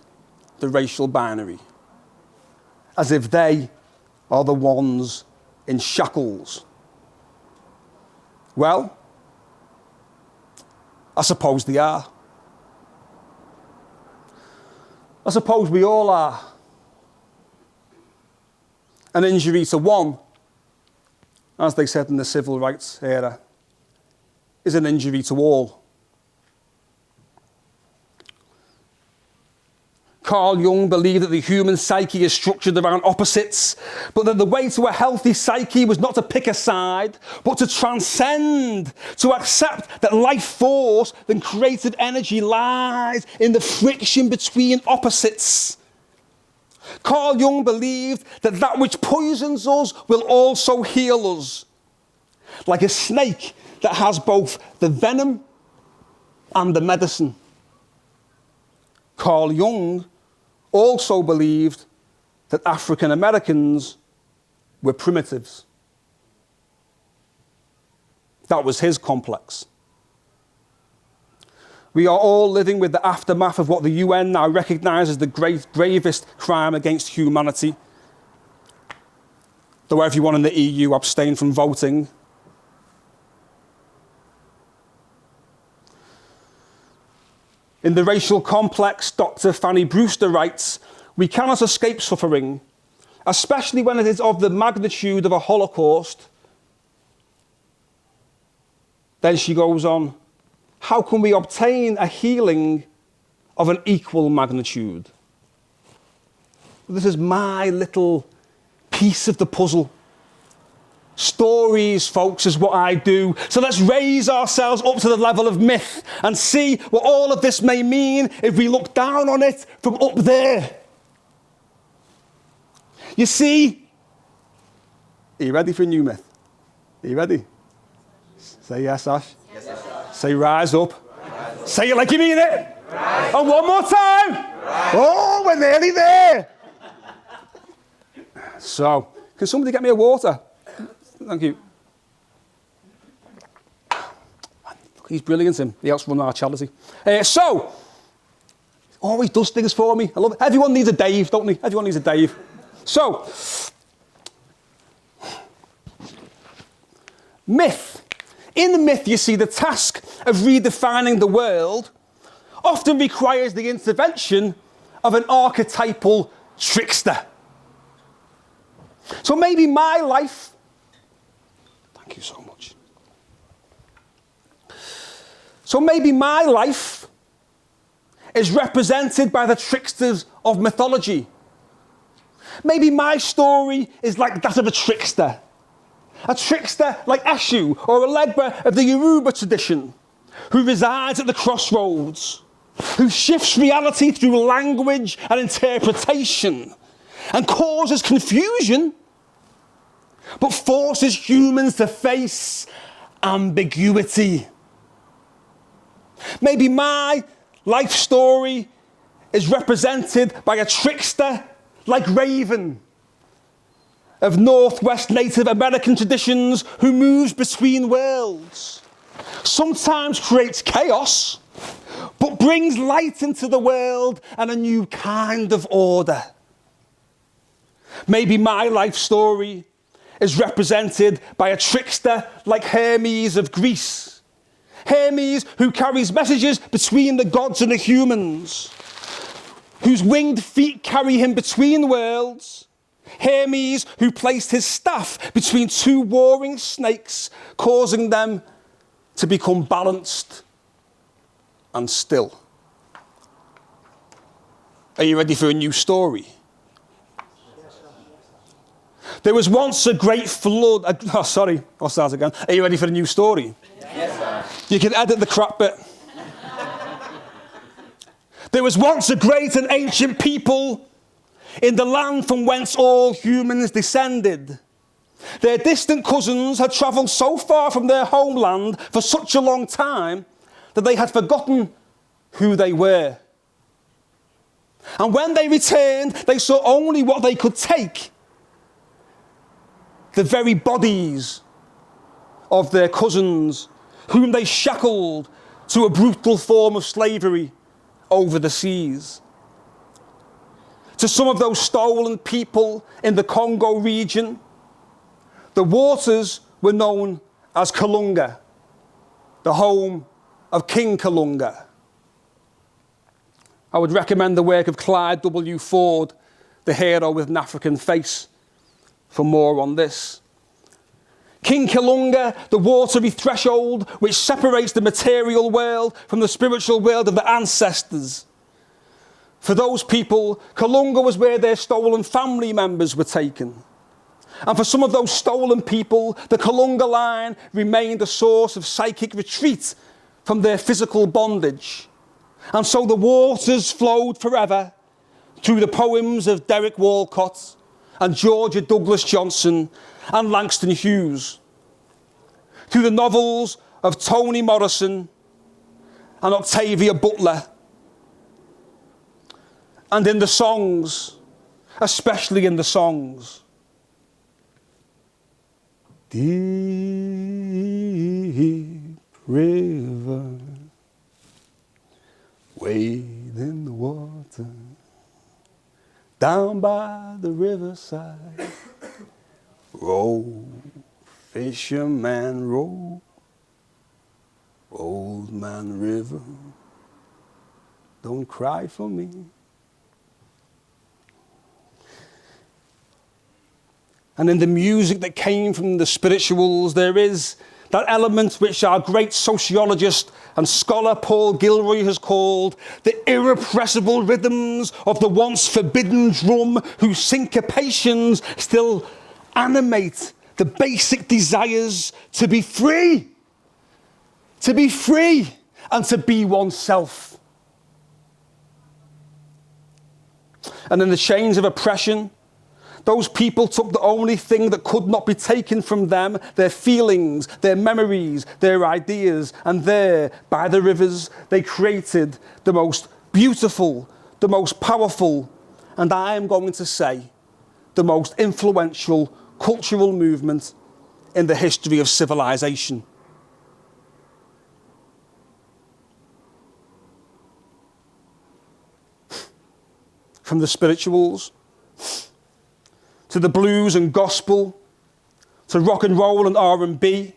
S3: the racial binary, as if they are the ones in shackles. Well, I suppose they are. I suppose we all are. An injury to one, as they said in the civil rights era, is an injury to all. Carl Jung believed that the human psyche is structured around opposites, but that the way to a healthy psyche was not to pick a side, but to transcend, to accept that life force and creative energy lies in the friction between opposites. Carl Jung believed that that which poisons us will also heal us, like a snake that has both the venom and the medicine. Carl Jung also believed that African Americans were primitives. That was his complex. We are all living with the aftermath of what the UN now recognises as the gravest crime against humanity. Though everyone in the EU abstained from voting. In The Racial Complex, Dr. Fanny Brewster writes, "We cannot escape suffering, especially when it is of the magnitude of a Holocaust." Then she goes on, "How can we obtain a healing of an equal magnitude?" This is my little piece of the puzzle. Stories, folks, is what I do. So let's raise ourselves up to the level of myth and see what all of this may mean if we look down on it from up there. You see, are you ready for a new myth? Are you ready? Say yes, Ash. Yes, say rise up. Rise up. Say it like you mean it. Rise. And one more time. Rise. Oh, we're nearly there. So, can somebody get me a water? Thank you. Look, he's brilliant, him. He helps run our charity. So, always does things for me. I love it. Everyone needs a Dave, don't they? Everyone needs a Dave. So, myth. In the myth, you see, the task of redefining the world often requires the intervention of an archetypal trickster. So maybe my life... Thank you so much. So maybe my life is represented by the tricksters of mythology. Maybe my story is like that of a trickster. A trickster like Eshu or Alegba of the Yoruba tradition, who resides at the crossroads, who shifts reality through language and interpretation and causes confusion, but forces humans to face ambiguity. Maybe my life story is represented by a trickster like Raven of Northwest Native American traditions who moves between worlds, sometimes creates chaos, but brings light into the world and a new kind of order. Maybe my life story is represented by a trickster like Hermes of Greece. Hermes, who carries messages between the gods and the humans, whose winged feet carry him between worlds. Hermes, who placed his staff between two warring snakes, causing them to become balanced and still. Are you ready for a new story? There was once a great flood. I'll start again. Are you ready for a new story? Yes, sir. You can edit the crap bit. There was once a great and ancient people in the land from whence all humans descended. Their distant cousins had travelled so far from their homeland for such a long time that they had forgotten who they were. And when they returned, they saw only what they could take: the very bodies of their cousins, whom they shackled to a brutal form of slavery over the seas. To some of those stolen people in the Congo region, the waters were known as Kalunga, the home of King Kalunga. I would recommend the work of Clyde W. Ford, the hero with an African face, for more on this. King Kalunga, the watery threshold which separates the material world from the spiritual world of the ancestors. For those people, Kalunga was where their stolen family members were taken. And for some of those stolen people, the Kalunga line remained a source of psychic retreat from their physical bondage. And so the waters flowed forever through the poems of Derek Walcott and Georgia Douglas Johnson and Langston Hughes, through the novels of Toni Morrison and Octavia Butler, and in the songs, especially in the songs. Deep river, wade in the water, down by the riverside, row, fisherman, row, old man river, don't cry for me. And in the music that came from the spirituals, there is that element which our great sociologist and scholar Paul Gilroy has called the irrepressible rhythms of the once forbidden drum, whose syncopations still animate the basic desires to be free and to be oneself. And in the chains of oppression, those people took the only thing that could not be taken from them, their feelings, their memories, their ideas, and there, by the rivers, they created the most beautiful, the most powerful, and I am going to say, the most influential cultural movement in the history of civilization. From the spirituals, to the blues and gospel, to rock and roll and R&B,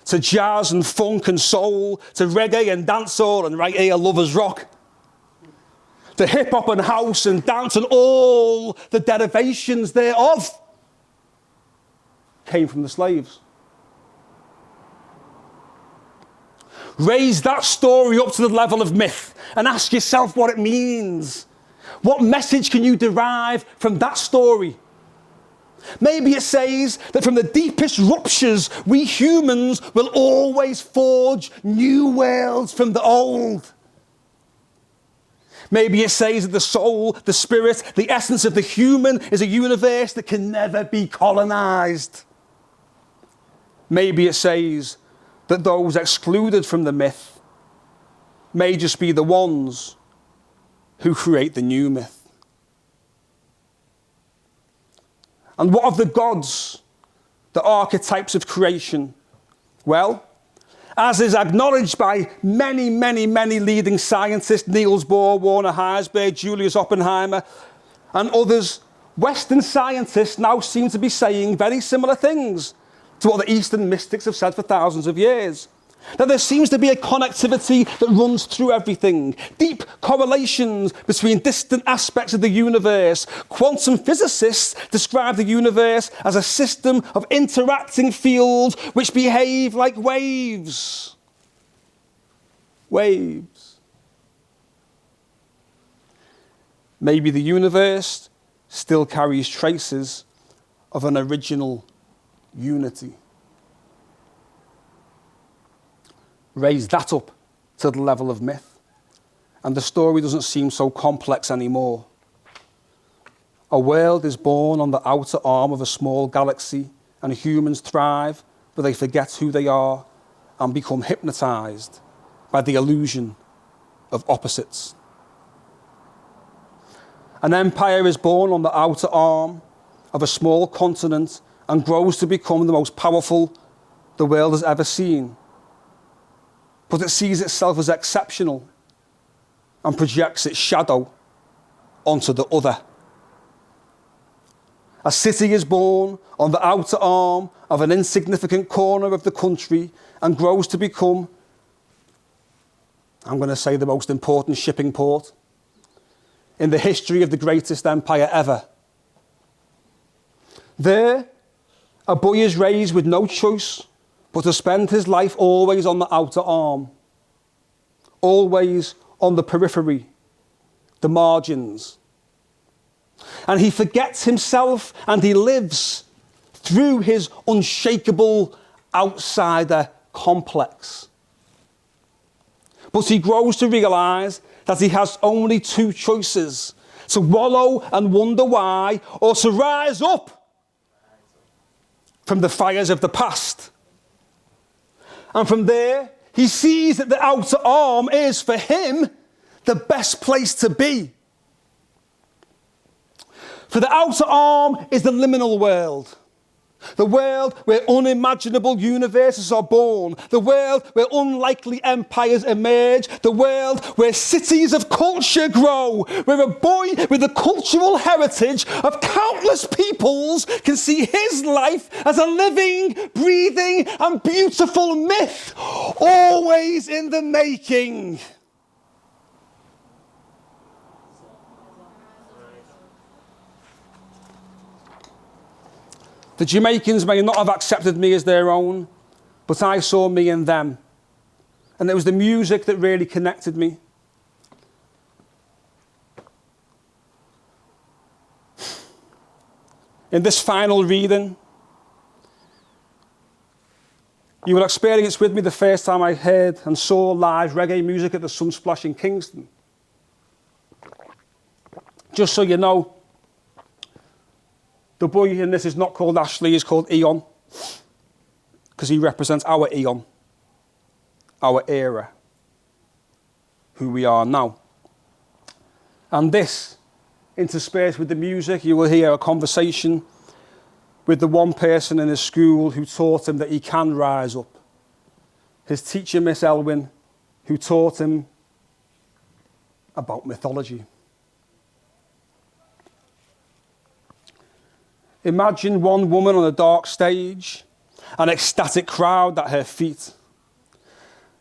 S3: to jazz and funk and soul, to reggae and dancehall and right here lovers rock, to hip hop and house and dance and all the derivations thereof came from the slaves. Raise that story up to the level of myth and ask yourself what it means. What message can you derive from that story? Maybe it says that from the deepest ruptures, we humans will always forge new worlds from the old. Maybe it says that the soul, the spirit, the essence of the human is a universe that can never be colonized. Maybe it says that those excluded from the myth may just be the ones who create the new myth. And what of the gods, the archetypes of creation? Well, as is acknowledged by many, many, many leading scientists, Niels Bohr, Werner Heisenberg, Julius Oppenheimer, and others, Western scientists now seem to be saying very similar things to what the Eastern mystics have said for thousands of years. That there seems to be a connectivity that runs through everything, deep correlations between distant aspects of the universe. Quantum physicists describe the universe as a system of interacting fields which behave like waves. Waves. Maybe the universe still carries traces of an original unity. Raise that up to the level of myth, and the story doesn't seem so complex anymore. A world is born on the outer arm of a small galaxy, and humans thrive, but they forget who they are and become hypnotized by the illusion of opposites. An empire is born on the outer arm of a small continent and grows to become the most powerful the world has ever seen. But it sees itself as exceptional and projects its shadow onto the other. A city is born on the outer arm of an insignificant corner of the country and grows to become I'm going to say the most important shipping port in the history of the greatest empire ever. There, a boy is raised with no choice but to spend his life always on the outer arm, always on the periphery, the margins. And he forgets himself and he lives through his unshakable outsider complex. But he grows to realise that he has only two choices: to wallow and wonder why, or to rise up from the fires of the past. And from there, he sees that the outer arm is, for him, the best place to be. For the outer arm is the liminal world. The world where unimaginable universes are born. The world where unlikely empires emerge. The world where cities of culture grow. Where a boy with the cultural heritage of countless peoples can see his life as a living, breathing and beautiful myth, always in the making. The Jamaicans may not have accepted me as their own, but I saw me in them. And it was the music that really connected me. In this final reading, you will experience with me the first time I heard and saw live reggae music at the Sunsplash in Kingston. Just so you know, the boy in this is not called Ashleigh, he's called Eon, because he represents our eon, our era, who we are now. And this, interspersed with the music, you will hear a conversation with the one person in his school who taught him that he can rise up. His teacher, Miss Elwyn, who taught him about mythology. Imagine one woman on a dark stage, an ecstatic crowd at her feet.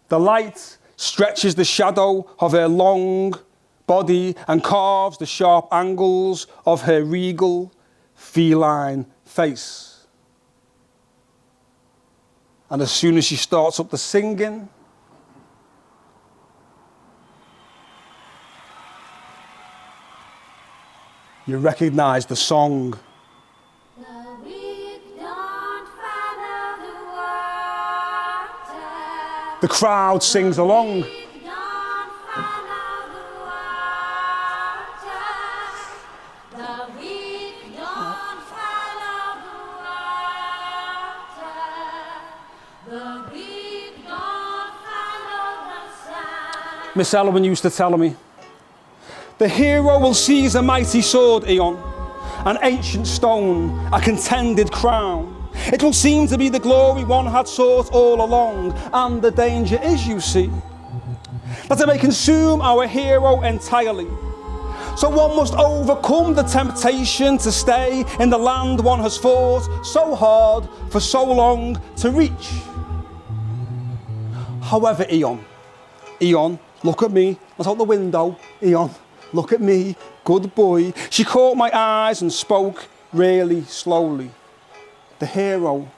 S3: The light stretches the shadow of her long body and carves the sharp angles of her regal, feline face. And as soon as she starts up the singing, you recognise the song. The crowd sings along. Miss Elwyn used to tell me, the hero will seize a mighty sword, Eon, an ancient stone, a contended crown. It will seem to be the glory one had sought all along, and the danger is, you see, that it may consume our hero entirely. So one must overcome the temptation to stay in the land one has fought so hard for so long to reach. However, Eon, look at me, look out the window, Eon, look at me, good boy. She caught my eyes and spoke really slowly. The hero,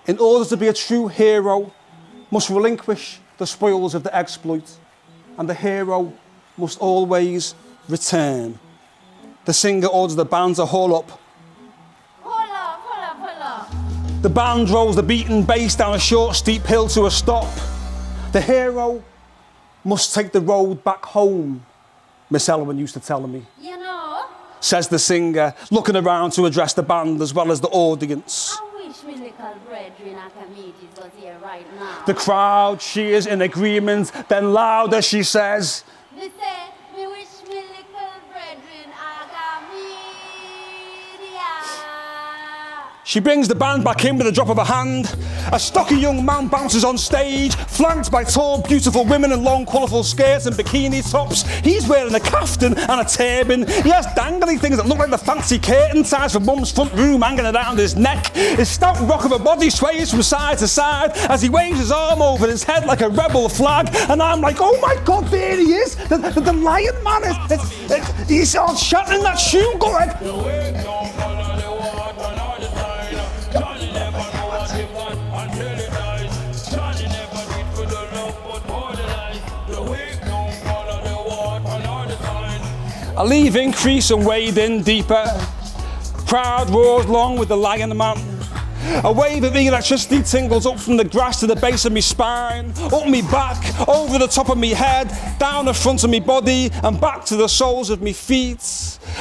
S3: in order to be a true hero, must relinquish the spoils of the exploit, and the hero must always return. The singer orders the band to haul up. Pull up. The band rolls the beaten bass down a short, steep hill to a stop. The hero must take the road back home, Miss Elwyn used to tell me.
S4: You know,
S3: Says the singer, looking around to address the band as well as the audience.
S4: I wish my little brethren and communities was here right now.
S3: The crowd cheers in agreement, then louder she says,
S4: Me say, me wish my little brethren and communities.
S3: She brings the band back in with a drop of a hand. A stocky young man bounces on stage, flanked by tall, beautiful women in long, colourful skirts and bikini tops. He's wearing a caftan and a turban. He has dangly things that look like the fancy curtain ties from Mum's front room hanging around his neck. His stout rock of a body sways from side to side as he waves his arm over his head like a rebel flag. And I'm like, oh my God, there he is! The lion man! He's all shattering that shoe, go ahead! I leave increase and wade in deeper. Crowd roars along with the lion man. A wave of electricity tingles up from the grass to the base of me spine, up me back, over the top of me head, down the front of me body, and back to the soles of me feet.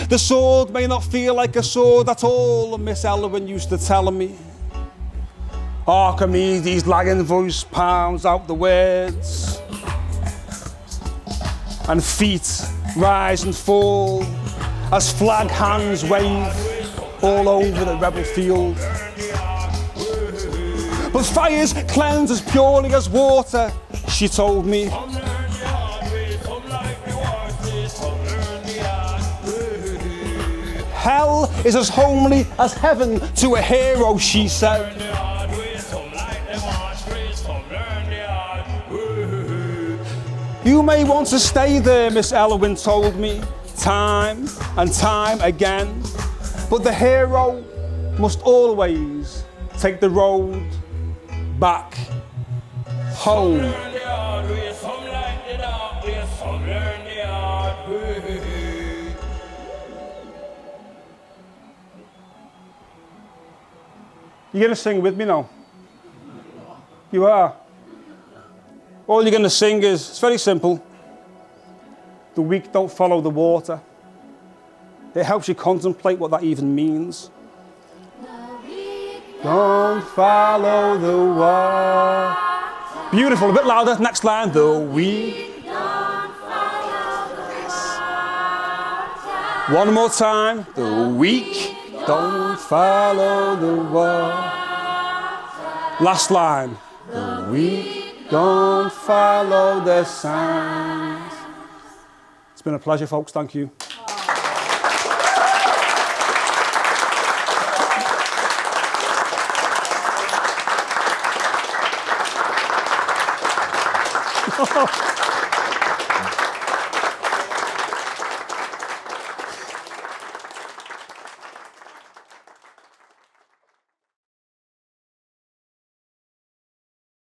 S3: The sword may not feel like a sword at all, Miss Elwyn used to tell me. Archimedes' lion voice pounds out the words, and feet rise and fall as flag hands wave all over the rebel field. But fire's cleanse as purely as water, she told me. Hell is as homely as heaven to a hero, she said. You may want to stay there, Miss Elwyn told me, time and time again, but the hero must always take the road back home. You're going to sing with me now? You are? All you're going to sing is, it's very simple. The weak don't follow the water. It helps you contemplate what that even means. Don't follow the water. Beautiful, a bit louder. Next line. The weak don't follow the water. One more time. The weak don't follow the water. Last line. The weak don't follow the signs. It's been a pleasure, folks. Thank you. Oh.